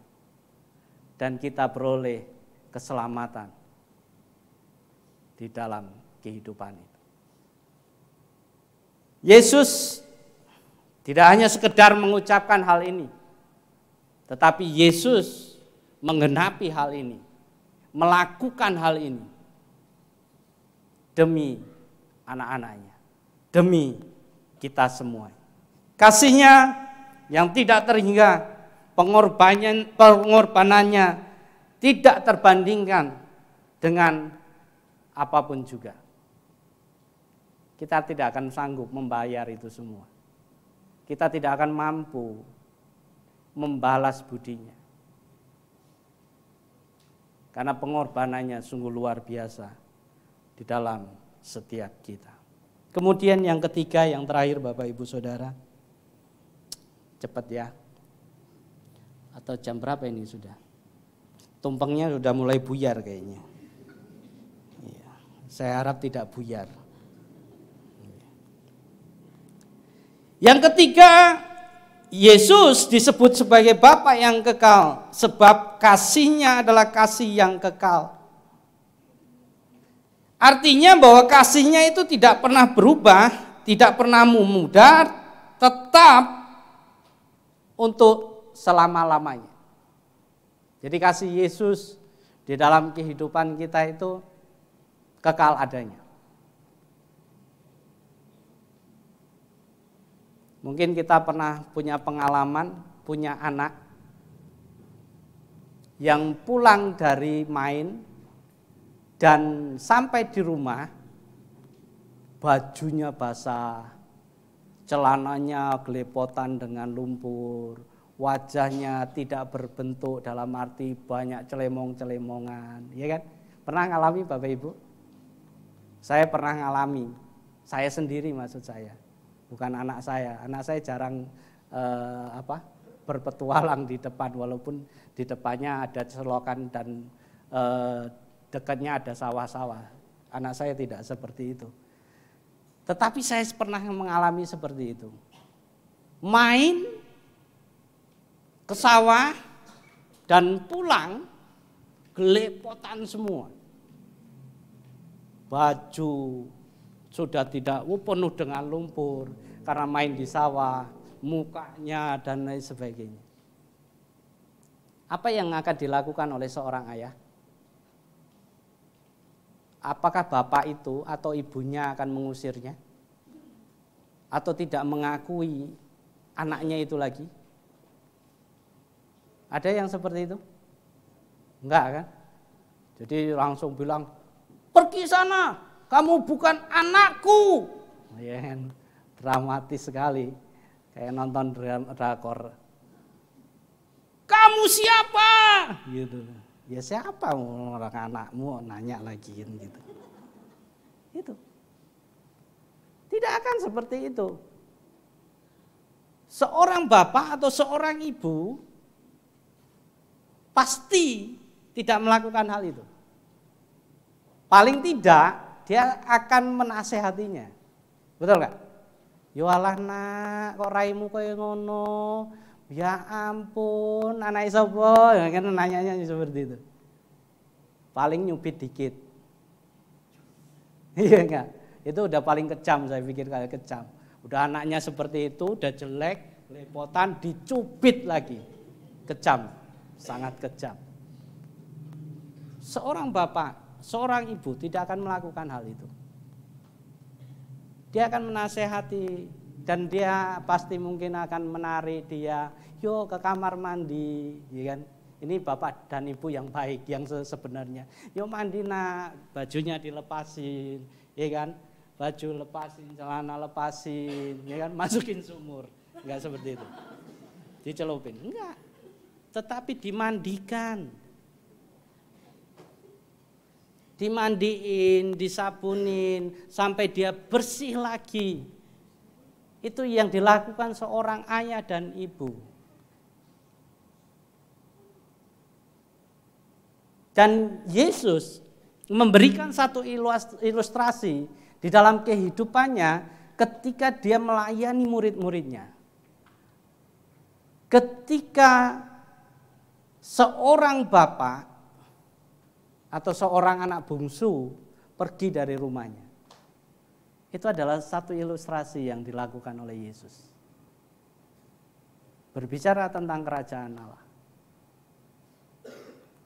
Dan kita beroleh keselamatan di dalam kehidupan itu. Yesus tidak hanya sekedar mengucapkan hal ini, tetapi Yesus menggenapi hal ini, melakukan hal ini demi anak-anaknya, demi kita semua. Kasihnya yang tidak terhingga, pengorbanannya tidak terbandingkan dengan apapun juga. Kita tidak akan sanggup membayar itu semua. Kita tidak akan mampu membalas budinya. Karena pengorbanannya sungguh luar biasa di dalam setiap kita. Kemudian yang ketiga, yang terakhir Bapak Ibu Saudara. Cepat ya. Atau jam berapa ini sudah? Tumpengnya sudah mulai buyar kayaknya. Ya, saya harap tidak buyar. Yang ketiga, Yesus disebut sebagai Bapa yang kekal, sebab kasihnya adalah kasih yang kekal. Artinya bahwa kasihnya itu tidak pernah berubah, tidak pernah memudar, tetap untuk selama-lamanya. Jadi kasih Yesus di dalam kehidupan kita itu kekal adanya. Mungkin kita pernah punya pengalaman, punya anak yang pulang dari main dan sampai di rumah bajunya basah, celananya gelepotan dengan lumpur, wajahnya tidak berbentuk dalam arti banyak celemong-celemongan, ya kan? Pernah ngalami Bapak Ibu? Saya pernah ngalami, saya sendiri maksud saya, bukan anak saya. Anak saya jarang berpetualang di depan, walaupun di depannya ada selokan dan dekatnya ada sawah-sawah. Anak saya tidak seperti itu. Tetapi saya pernah mengalami seperti itu. Main ke sawah dan pulang gelepotan semua. Baju sudah tidak penuh dengan lumpur karena main di sawah, mukanya dan lain sebagainya. Apa yang akan dilakukan oleh seorang ayah? Apakah bapak itu atau ibunya akan mengusirnya? Atau tidak mengakui anaknya itu lagi? Ada yang seperti itu? Enggak kan? Jadi langsung bilang, pergi sana, kamu bukan anakku. Ya kan? Dramatis sekali, kayak nonton drakor. Kamu siapa? Gitu. Ya siapa orang anakmu, nanya lagi gitu. Itu. Tidak akan seperti itu. Seorang bapak atau seorang ibu pasti tidak melakukan hal itu. Paling tidak dia akan menasehatinya. Betul nggak? Yo alah nak, kok raimu kaya ngono? Ya ampun, anak sapa? Ya kan nanyanya seperti itu. Paling nyubit dikit. Iya enggak? Itu udah paling kejam, saya pikir kayak kejam. Udah anaknya seperti itu, udah jelek, lepotan, dicubit lagi. Kejam, sangat kejam. Seorang bapak, seorang ibu tidak akan melakukan hal itu. Dia akan menasehati dan dia pasti mungkin akan menarik dia, yo ke kamar mandi, ya kan? Ini bapak dan ibu yang baik, yang sebenarnya. Yo mandi nak, bajunya dilepasin, ya kan? Baju lepasin, celana lepasin, ya kan? Masukin sumur, enggak seperti itu. Dicelupin, enggak. Tetapi dimandikan. Dimandiin, disabunin, sampai dia bersih lagi. Itu yang dilakukan seorang ayah dan ibu. Dan Yesus memberikan satu ilustrasi di dalam kehidupannya ketika dia melayani murid-muridnya. Ketika seorang bapak atau seorang anak bungsu pergi dari rumahnya. Itu adalah satu ilustrasi yang dilakukan oleh Yesus. Berbicara tentang kerajaan Allah.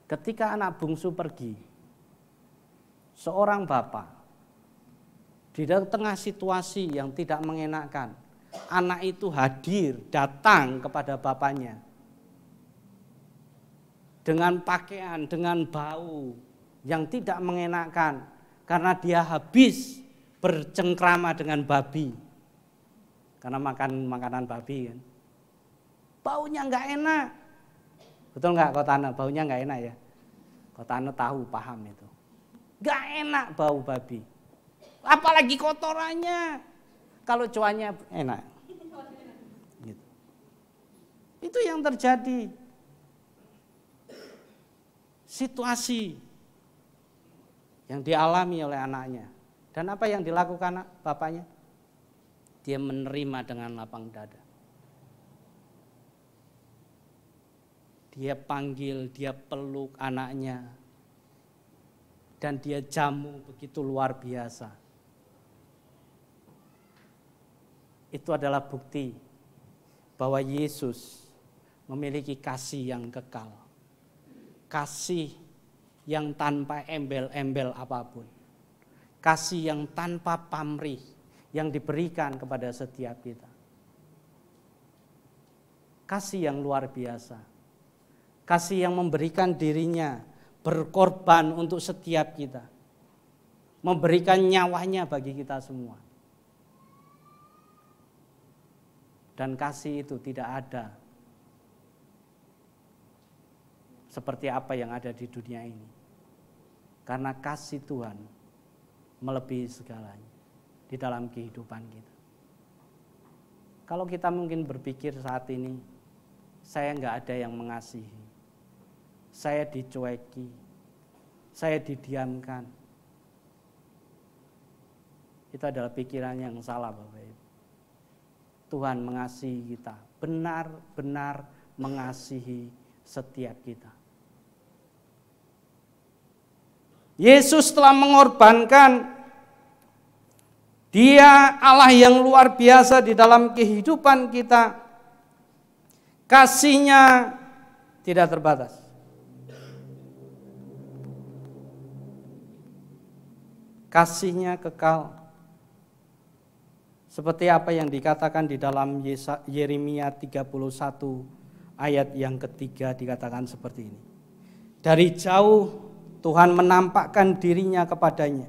Ketika anak bungsu pergi, seorang bapak di tengah situasi yang tidak mengenakan, anak itu hadir, datang kepada bapaknya. Dengan pakaian, dengan bau yang tidak mengenakan karena dia habis bercengkrama dengan babi. Karena makan makanan babi kan. Baunya enggak enak. Betul enggak Kotana? Baunya enggak enak ya. Kotana tahu, paham itu. Enggak enak bau babi. Apalagi kotorannya. Kalau cuannya enak. Gitu. Itu yang terjadi. Situasi yang dialami oleh anaknya. Dan apa yang dilakukan bapaknya? Dia menerima dengan lapang dada. Dia panggil, dia peluk anaknya. Dan dia jamu begitu luar biasa. Itu adalah bukti bahwa Yesus memiliki kasih yang kekal. Kasih yang tanpa embel-embel apapun. Kasih yang tanpa pamrih yang diberikan kepada setiap kita. Kasih yang luar biasa. Kasih yang memberikan dirinya berkorban untuk setiap kita. Memberikan nyawanya bagi kita semua. Dan kasih itu tidak ada seperti apa yang ada di dunia ini. Karena kasih Tuhan melebihi segalanya di dalam kehidupan kita. Kalau kita mungkin berpikir saat ini, saya enggak ada yang mengasihi, saya dicueki, saya didiamkan. Itu adalah pikiran yang salah Bapak Ibu. Tuhan mengasihi kita, benar-benar mengasihi setiap kita. Yesus telah mengorbankan, Dia Allah yang luar biasa di dalam kehidupan kita. Kasih-Nya tidak terbatas. Kasih-Nya kekal. Seperti apa yang dikatakan di dalam Yeremia 31 ayat yang ketiga dikatakan seperti ini. Dari jauh Tuhan menampakkan dirinya kepadanya.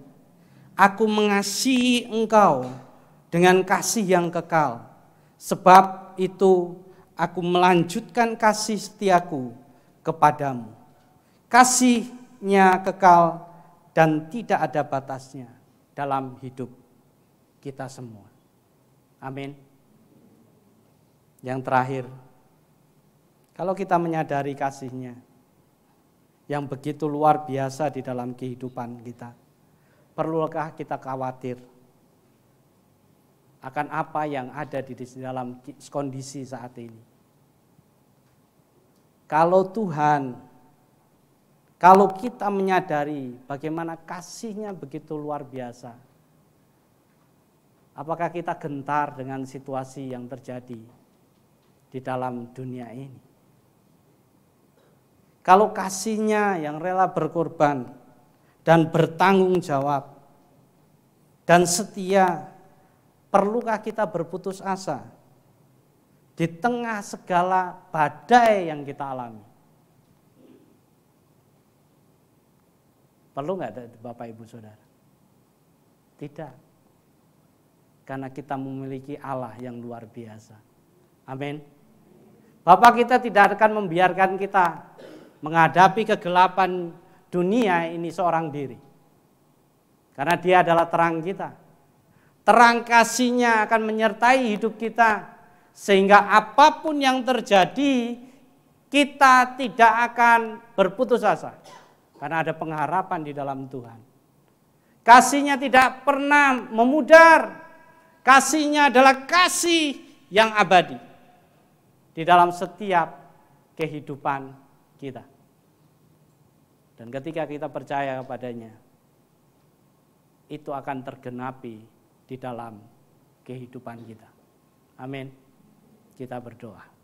Aku mengasihi engkau dengan kasih yang kekal. Sebab itu aku melanjutkan kasih setiaku kepadamu. Kasih-Nya kekal dan tidak ada batasnya dalam hidup kita semua. Amin. Yang terakhir, kalau kita menyadari kasih-Nya, yang begitu luar biasa di dalam kehidupan kita. Perlukah kita khawatir akan apa yang ada di dalam kondisi saat ini? Kalau kita menyadari bagaimana kasih-Nya begitu luar biasa, apakah kita gentar dengan situasi yang terjadi di dalam dunia ini? Kalau kasih-Nya yang rela berkorban dan bertanggung jawab dan setia, perlukah kita berputus asa di tengah segala badai yang kita alami? Perlu nggak Bapak Ibu Saudara? Tidak. Karena kita memiliki Allah yang luar biasa. Amin. Bapak kita tidak akan membiarkan kita menghadapi kegelapan dunia ini seorang diri. Karena Dia adalah terang kita. Terang kasih-Nya akan menyertai hidup kita. Sehingga apapun yang terjadi, kita tidak akan berputus asa. Karena ada pengharapan di dalam Tuhan. Kasih-Nya tidak pernah memudar. Kasih-Nya adalah kasih yang abadi di dalam setiap kehidupan kita. Dan ketika kita percaya kepadanya, itu akan tergenapi di dalam kehidupan kita. Amin. Kita berdoa.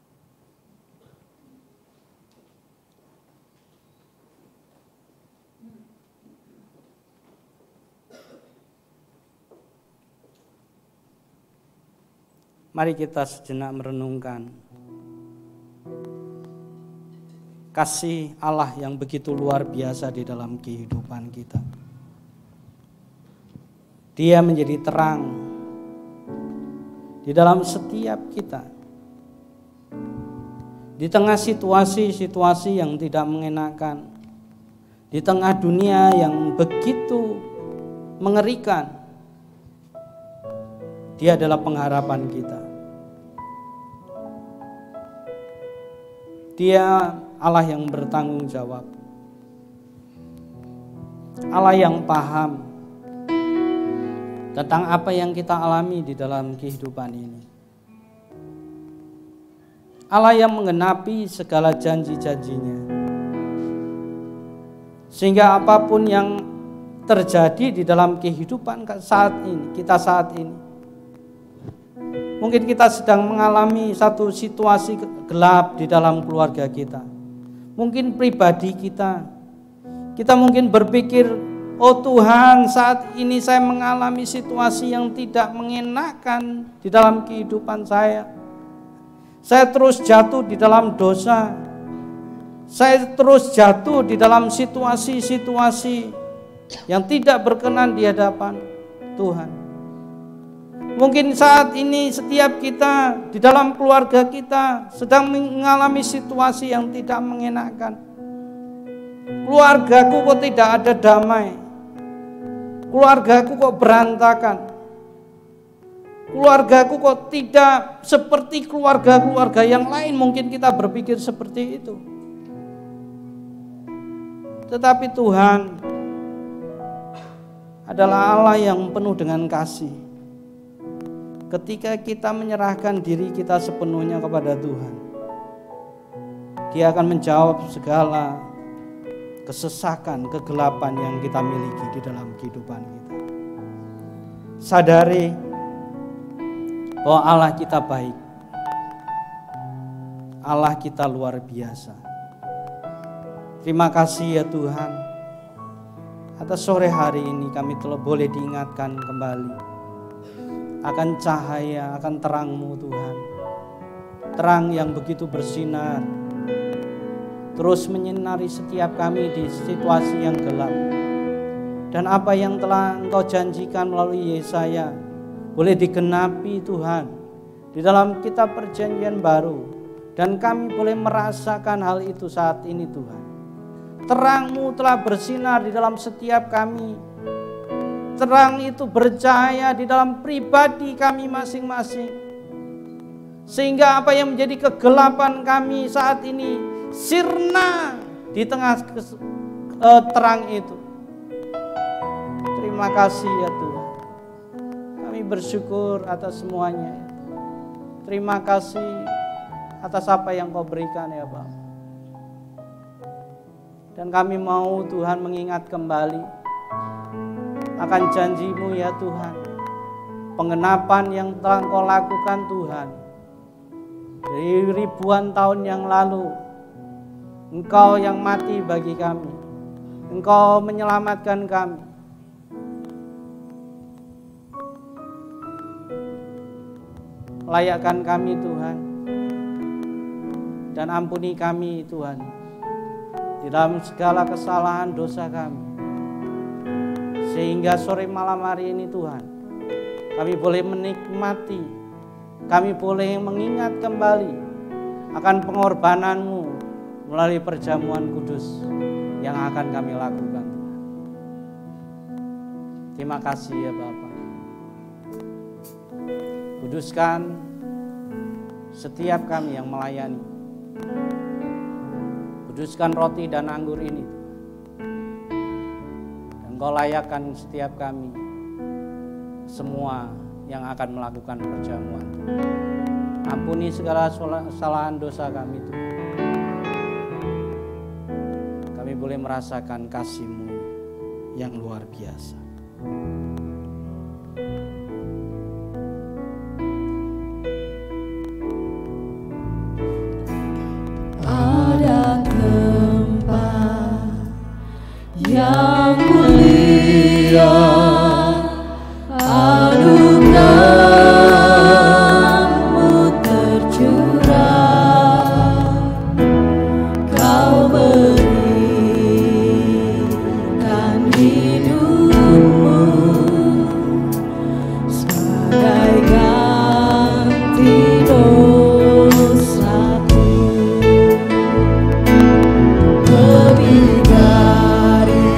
Mari kita sejenak merenungkan kasih Allah yang begitu luar biasa di dalam kehidupan kita. Dia menjadi terang di dalam setiap kita. Di tengah situasi-situasi yang tidak mengenakan, di tengah dunia yang begitu mengerikan, Dia adalah pengharapan kita. Dia Allah yang bertanggung jawab, Allah yang paham tentang apa yang kita alami di dalam kehidupan ini. Allah yang menggenapi segala janji-janji-Nya. Sehingga apapun yang terjadi di dalam kehidupan kita saat ini. Mungkin kita sedang mengalami satu situasi gelap di dalam keluarga kita. Mungkin pribadi kita. Kita mungkin berpikir, oh Tuhan, saat ini saya mengalami situasi yang tidak mengenakan di dalam kehidupan saya. Saya terus jatuh di dalam dosa. Saya terus jatuh di dalam situasi-situasi yang tidak berkenan di hadapan Tuhan. Mungkin saat ini setiap kita di dalam keluarga kita sedang mengalami situasi yang tidak mengenakan. Keluargaku kok tidak ada damai. Keluargaku kok berantakan. Keluargaku kok tidak seperti keluarga-keluarga yang lain. Mungkin kita berpikir seperti itu. Tetapi Tuhan adalah Allah yang penuh dengan kasih. Ketika kita menyerahkan diri kita sepenuhnya kepada Tuhan, Dia akan menjawab segala kesesakan, kegelapan yang kita miliki di dalam kehidupan kita. Sadari bahwa Allah kita baik, Allah kita luar biasa. Terima kasih ya Tuhan, atas sore hari ini kami telah boleh diingatkan kembali akan cahaya, akan terang-Mu Tuhan. Terang yang begitu bersinar, terus menyinari setiap kami di situasi yang gelap. Dan apa yang telah Engkau janjikan melalui Yesaya boleh digenapi Tuhan di dalam kitab perjanjian baru. Dan kami boleh merasakan hal itu saat ini Tuhan. Terang-Mu telah bersinar di dalam setiap kami. Terang itu bercahaya di dalam pribadi kami masing-masing. Sehingga apa yang menjadi kegelapan kami saat ini sirna di tengah terang itu. Terima kasih ya Tuhan. Kami bersyukur atas semuanya. Terima kasih atas apa yang Kau berikan ya Bapa. Dan kami mau Tuhan mengingat kembali akan janji-Mu ya Tuhan. Penggenapan yang telah Kau lakukan Tuhan. Dari ribuan tahun yang lalu, Engkau yang mati bagi kami. Engkau menyelamatkan kami. Layakkan kami Tuhan. Dan ampuni kami Tuhan. Di dalam segala kesalahan dosa kami. Sehingga sore malam hari ini Tuhan, kami boleh menikmati, kami boleh mengingat kembali akan pengorbanan-Mu melalui perjamuan kudus yang akan kami lakukan. Terima kasih ya Bapa. Kuduskan setiap kami yang melayani. Kuduskan roti dan anggur ini. Dan Kau layakkan setiap kami semua yang akan melakukan perjamuan. Ampuni segala kesalahan dosa kami Tuhan. Kami boleh merasakan kasih-Mu yang luar biasa. Ada tempat yang mulia, anugerah-Mu tercurah, Kau berikan hidup-Mu sebagai ganti dosaku. Lebih dari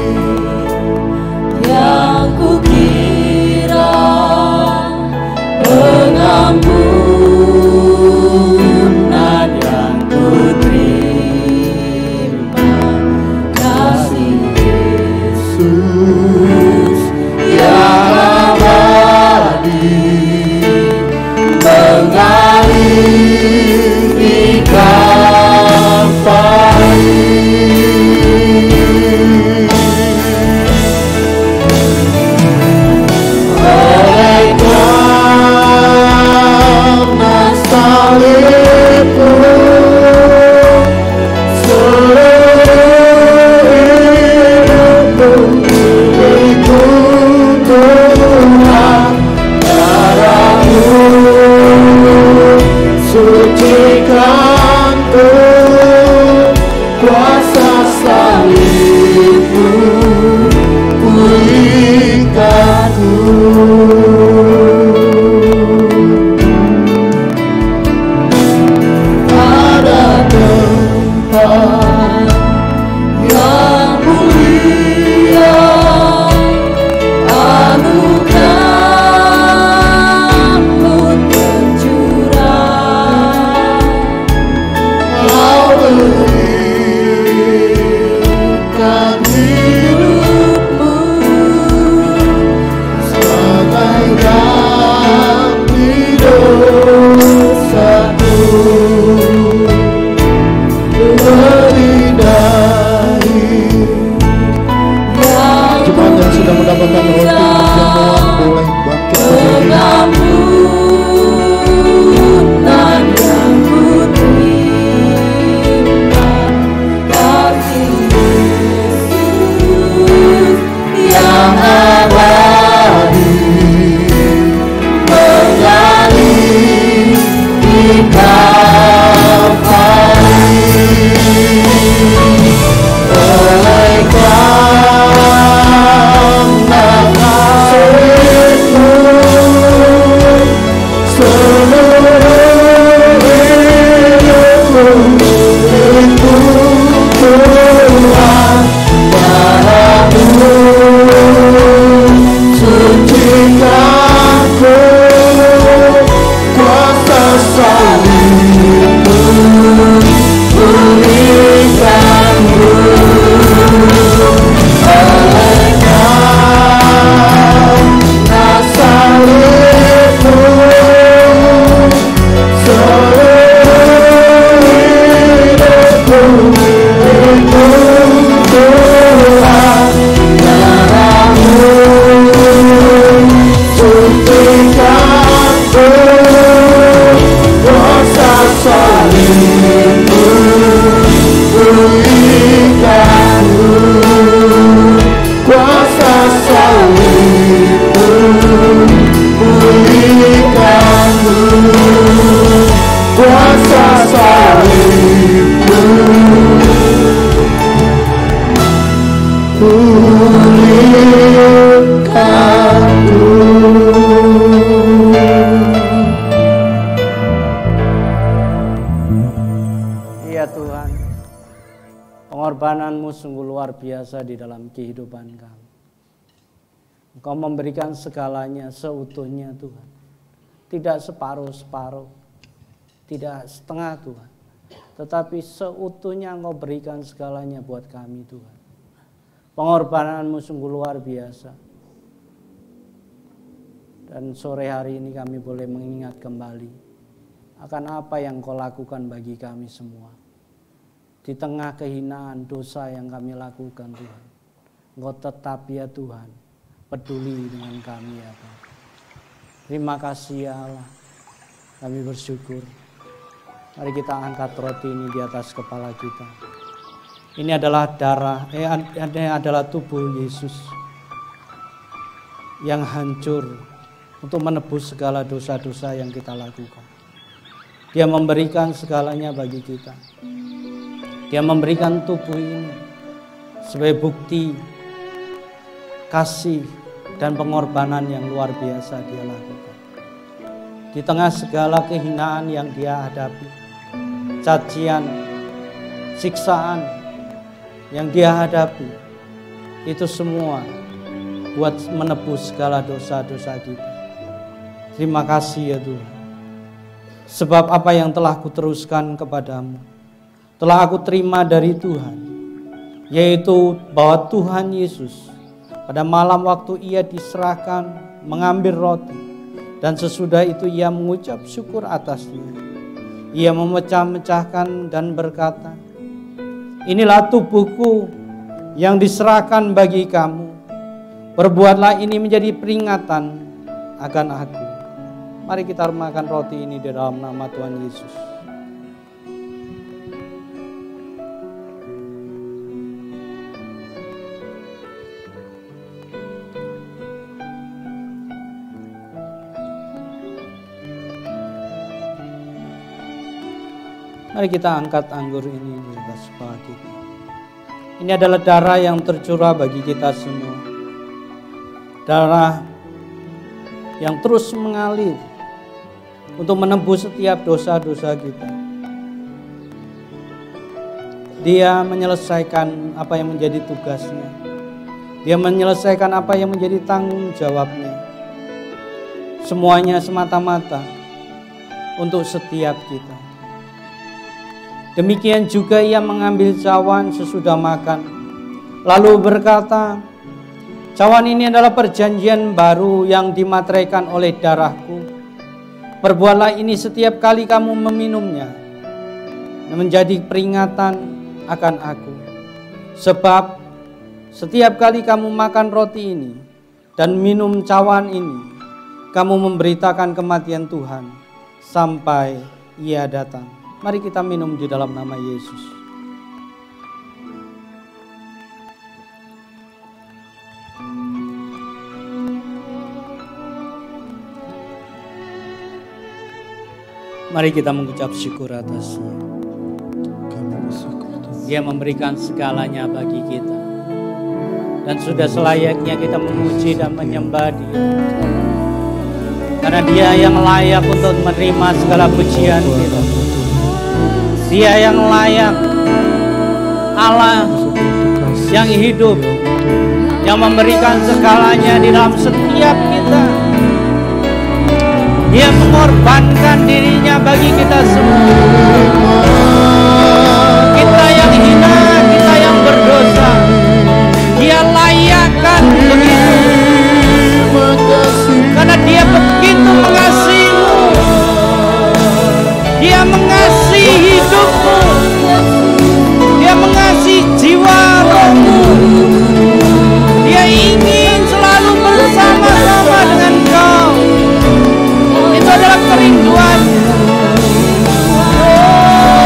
yang kukira, pengampunan yang kuterima, kasih Yesus yang abadi mengalir di Kalvari. Pengorbanan-Mu sungguh luar biasa di dalam kehidupan kami. Engkau memberikan segalanya seutuhnya Tuhan. Tidak separuh-separuh, tidak setengah Tuhan. Tetapi seutuhnya Engkau berikan segalanya buat kami Tuhan. Pengorbanan-Mu sungguh luar biasa. Dan sore hari ini kami boleh mengingat kembali akan apa yang Engkau lakukan bagi kami semua. Di tengah kehinaan dosa yang kami lakukan Tuhan, Engkau tetap ya Tuhan peduli dengan kami ya Tuhan. Terima kasih ya Allah, kami bersyukur. Mari kita angkat roti ini di atas kepala kita. Ini adalah ini adalah tubuh Yesus yang hancur untuk menebus segala dosa-dosa yang kita lakukan. Dia memberikan segalanya bagi kita. Dia memberikan tubuh ini sebagai bukti kasih dan pengorbanan yang luar biasa dia lakukan. Di tengah segala kehinaan yang dia hadapi, cacian, siksaan yang dia hadapi, itu semua buat menebus segala dosa-dosa kita. Terima kasih ya Tuhan. Sebab apa yang telah kuteruskan kepadamu telah aku terima dari Tuhan, yaitu bahwa Tuhan Yesus pada malam waktu ia diserahkan mengambil roti, dan sesudah itu ia mengucap syukur atasnya. Ia memecah-mecahkan dan berkata, inilah tubuhku yang diserahkan bagi kamu. Perbuatlah ini menjadi peringatan akan aku. Mari kita makan roti ini di dalam nama Tuhan Yesus. Mari kita angkat anggur ini di atas kepala kita. Ini adalah darah yang tercurah bagi kita semua. Darah yang terus mengalir untuk menembus setiap dosa-dosa kita. Dia menyelesaikan apa yang menjadi tugasnya. Dia menyelesaikan apa yang menjadi tanggung jawabnya. Semuanya semata-mata untuk setiap kita. Demikian juga ia mengambil cawan sesudah makan, lalu berkata, cawan ini adalah perjanjian baru yang dimateraikan oleh darahku. Perbuatlah ini setiap kali kamu meminumnya, menjadi peringatan akan aku. Sebab setiap kali kamu makan roti ini dan minum cawan ini, kamu memberitakan kematian Tuhan sampai ia datang. Mari kita minum di dalam nama Yesus. Mari kita mengucap syukur atasnya. Dia memberikan segalanya bagi kita. Dan sudah selayaknya kita memuji dan menyembah Dia. Karena Dia yang layak untuk menerima segala pujian kita. Dia yang layak, Allah yang hidup, yang memberikan segalanya di dalam setiap kita. Dia mengorbankan dirinya bagi kita semua. Kita yang hina, kita yang berdosa, Dia layakkan begitu. Karena Dia begitu mengasihimu. Dia mengasihi hidupmu. Dia mengasihi jiwa rohmu. Dia ingin selalu bersama-sama dengan kau. Itu adalah kerinduannya. Oh,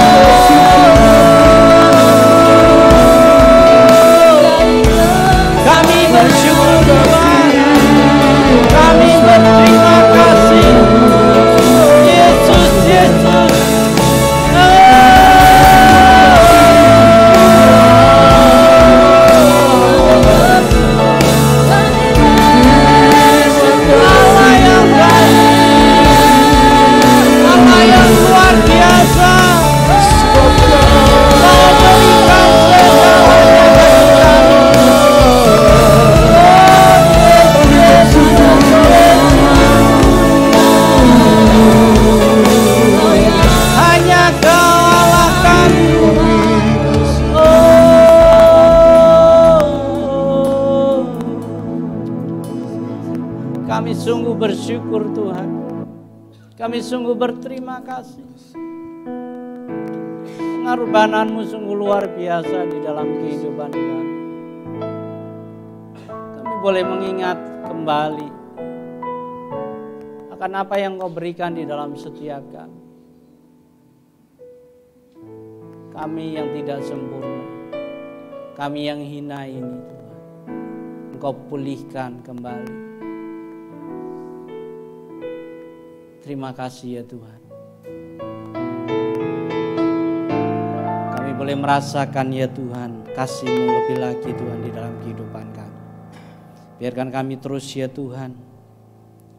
bersyukur Tuhan. Kami sungguh berterima kasih. Pengorbanan-Mu sungguh luar biasa di dalam kehidupan kami. Kami boleh mengingat kembali akan apa yang Kau berikan di dalam setiap kami. Kami yang tidak sempurna, kami yang hina ini Tuhan, Engkau pulihkan kembali. Terima kasih ya Tuhan. Kami boleh merasakan ya Tuhan kasih-Mu lebih lagi Tuhan di dalam kehidupan kami. Biarkan kami terus ya Tuhan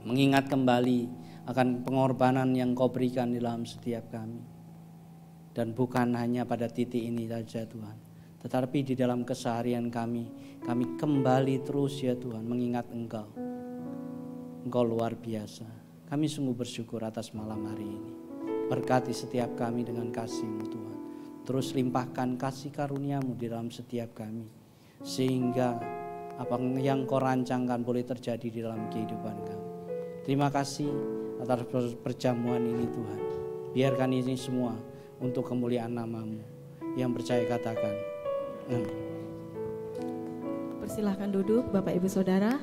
mengingat kembali akan pengorbanan yang Kau berikan di dalam setiap kami. Dan bukan hanya pada titik ini saja Tuhan, tetapi di dalam keseharian kami kembali terus ya Tuhan mengingat Engkau. Engkau luar biasa. Kami sungguh bersyukur atas malam hari ini. Berkati setiap kami dengan kasih-Mu Tuhan. Terus limpahkan kasih karunia-Mu di dalam setiap kami. Sehingga apa yang Kau rancangkan boleh terjadi di dalam kehidupan kami. Terima kasih atas perjamuan ini Tuhan. Biarkan ini semua untuk kemuliaan nama-Mu. Yang percaya katakan amin. Persilahkan duduk Bapak Ibu Saudara.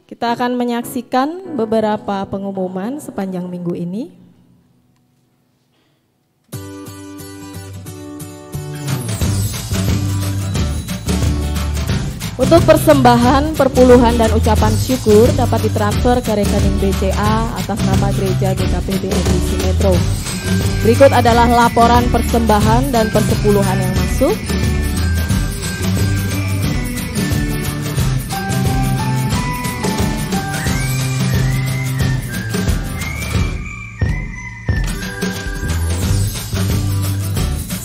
Kita akan menyaksikan beberapa pengumuman sepanjang minggu ini. Untuk persembahan, perpuluhan dan ucapan syukur dapat ditransfer ke rekening BCA atas nama Gereja GKPB NDC Metro. Berikut adalah laporan persembahan dan persepuluhan yang masuk.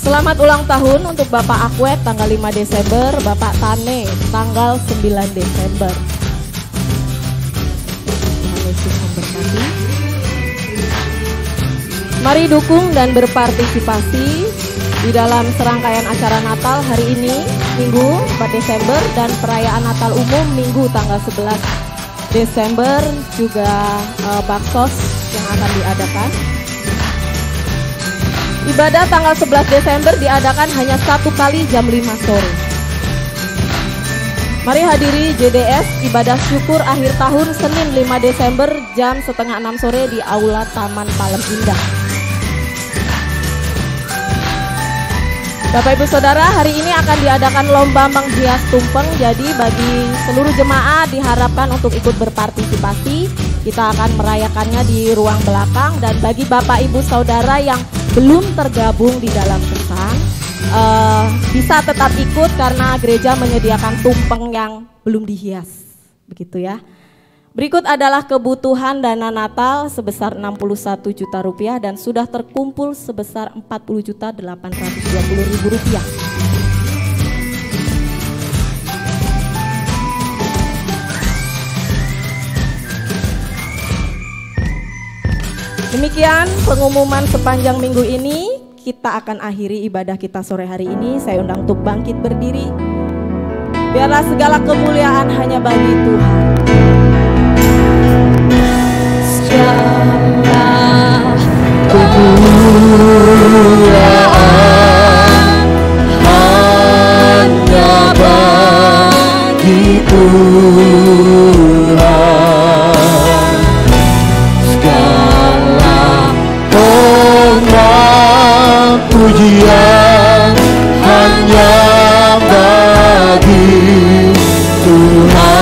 Selamat ulang tahun untuk Bapak Akwet tanggal 5 Desember, Bapak Tane tanggal 9 Desember. Tuhan Yesus memberkati. Mari dukung dan berpartisipasi di dalam serangkaian acara Natal hari ini, Minggu 4 Desember, dan perayaan Natal umum Minggu tanggal 11 Desember, juga baksos yang akan diadakan. Ibadah tanggal 11 Desember diadakan hanya 1 kali jam 5 sore. Mari hadiri JDS ibadah syukur akhir tahun Senin 5 Desember jam 5:30 sore di Aula Taman Palem Indah. Bapak Ibu Saudara, hari ini akan diadakan lomba menghias tumpeng. Jadi bagi seluruh jemaat diharapkan untuk ikut berpartisipasi. Kita akan merayakannya di ruang belakang. Dan bagi Bapak Ibu Saudara yang belum tergabung di dalam pesan, bisa tetap ikut karena gereja menyediakan tumpeng yang belum dihias, begitu ya. Berikut adalah kebutuhan dana Natal sebesar 61 juta rupiah dan sudah terkumpul sebesar 40.820.000 rupiah. Demikian pengumuman sepanjang minggu ini. Kita akan akhiri ibadah kita sore hari ini. Saya undang untuk bangkit berdiri. Biarlah segala kemuliaan hanya bagi Tuhan. Segala kemuliaan hanya bagi Tuhan. Pujian hanya bagi Tuhan.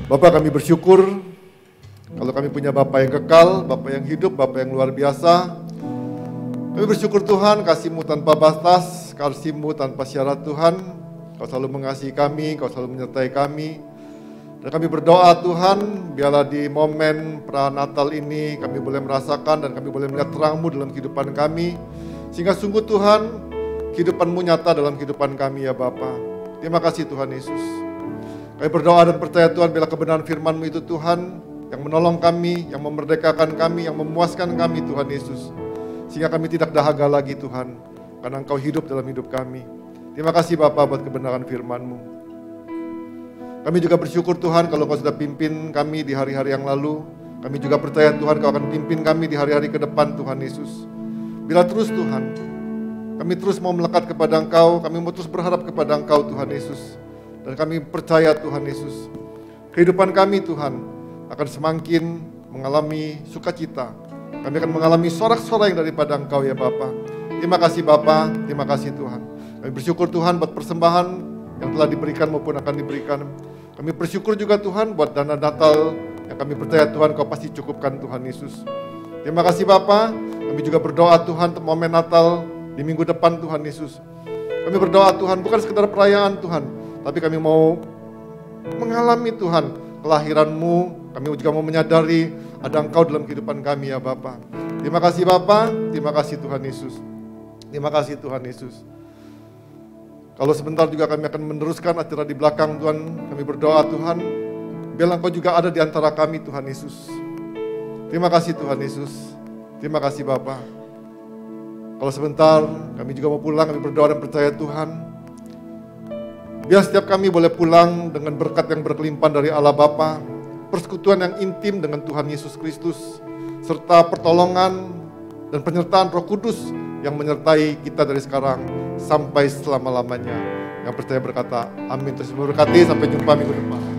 Bapak, kami bersyukur kalau kami punya Bapak yang kekal, Bapak yang hidup, Bapak yang luar biasa. Kami bersyukur Tuhan, kasih-Mu tanpa batas, kasih-Mu tanpa syarat Tuhan. Kau selalu mengasihi kami, Kau selalu menyertai kami. Dan kami berdoa Tuhan, biarlah di momen pra-Natal ini kami boleh merasakan dan kami boleh melihat terang-Mu dalam kehidupan kami. Sehingga sungguh Tuhan, kehidupan-Mu nyata dalam kehidupan kami ya Bapa. Terima kasih Tuhan Yesus. Kami berdoa dan percaya Tuhan, bila kebenaran firman-Mu itu Tuhan, yang menolong kami, yang memerdekakan kami, yang memuaskan kami Tuhan Yesus. Sehingga kami tidak dahaga lagi Tuhan, karena Engkau hidup dalam hidup kami. Terima kasih Bapa buat kebenaran firman-Mu. Kami juga bersyukur Tuhan kalau Kau sudah pimpin kami di hari-hari yang lalu. Kami juga percaya Tuhan Kau akan pimpin kami di hari-hari ke depan Tuhan Yesus. Bila terus Tuhan, kami terus mau melekat kepada Engkau, kami mau terus berharap kepada Engkau Tuhan Yesus. Dan kami percaya Tuhan Yesus, kehidupan kami Tuhan akan semakin mengalami sukacita. Kami akan mengalami sorak-sorai daripada Engkau ya Bapa. Terima kasih Bapa, terima kasih Tuhan. Kami bersyukur Tuhan buat persembahan yang telah diberikan maupun akan diberikan. Kami bersyukur juga Tuhan buat dana Natal yang kami percaya Tuhan Kau pasti cukupkan Tuhan Yesus. Terima kasih Bapa. Kami juga berdoa Tuhan untuk momen Natal di minggu depan Tuhan Yesus. Kami berdoa Tuhan bukan sekedar perayaan Tuhan, tapi kami mau mengalami Tuhan kelahiran-Mu. Kami juga mau menyadari ada Engkau dalam kehidupan kami ya Bapa. Terima kasih Bapa, terima kasih Tuhan Yesus. Terima kasih Tuhan Yesus. Kalau sebentar juga kami akan meneruskan acara di belakang Tuhan. Kami berdoa Tuhan, biarlah Engkau juga ada di antara kami Tuhan Yesus. Terima kasih Tuhan Yesus. Terima kasih Bapa. Kalau sebentar kami juga mau pulang, kami berdoa dan percaya Tuhan, biar setiap kami boleh pulang dengan berkat yang berkelimpahan dari Allah Bapa, persekutuan yang intim dengan Tuhan Yesus Kristus, serta pertolongan dan penyertaan Roh Kudus yang menyertai kita dari sekarang sampai selama-lamanya. Yang percaya berkata, amin. Terus berkati, sampai jumpa minggu depan.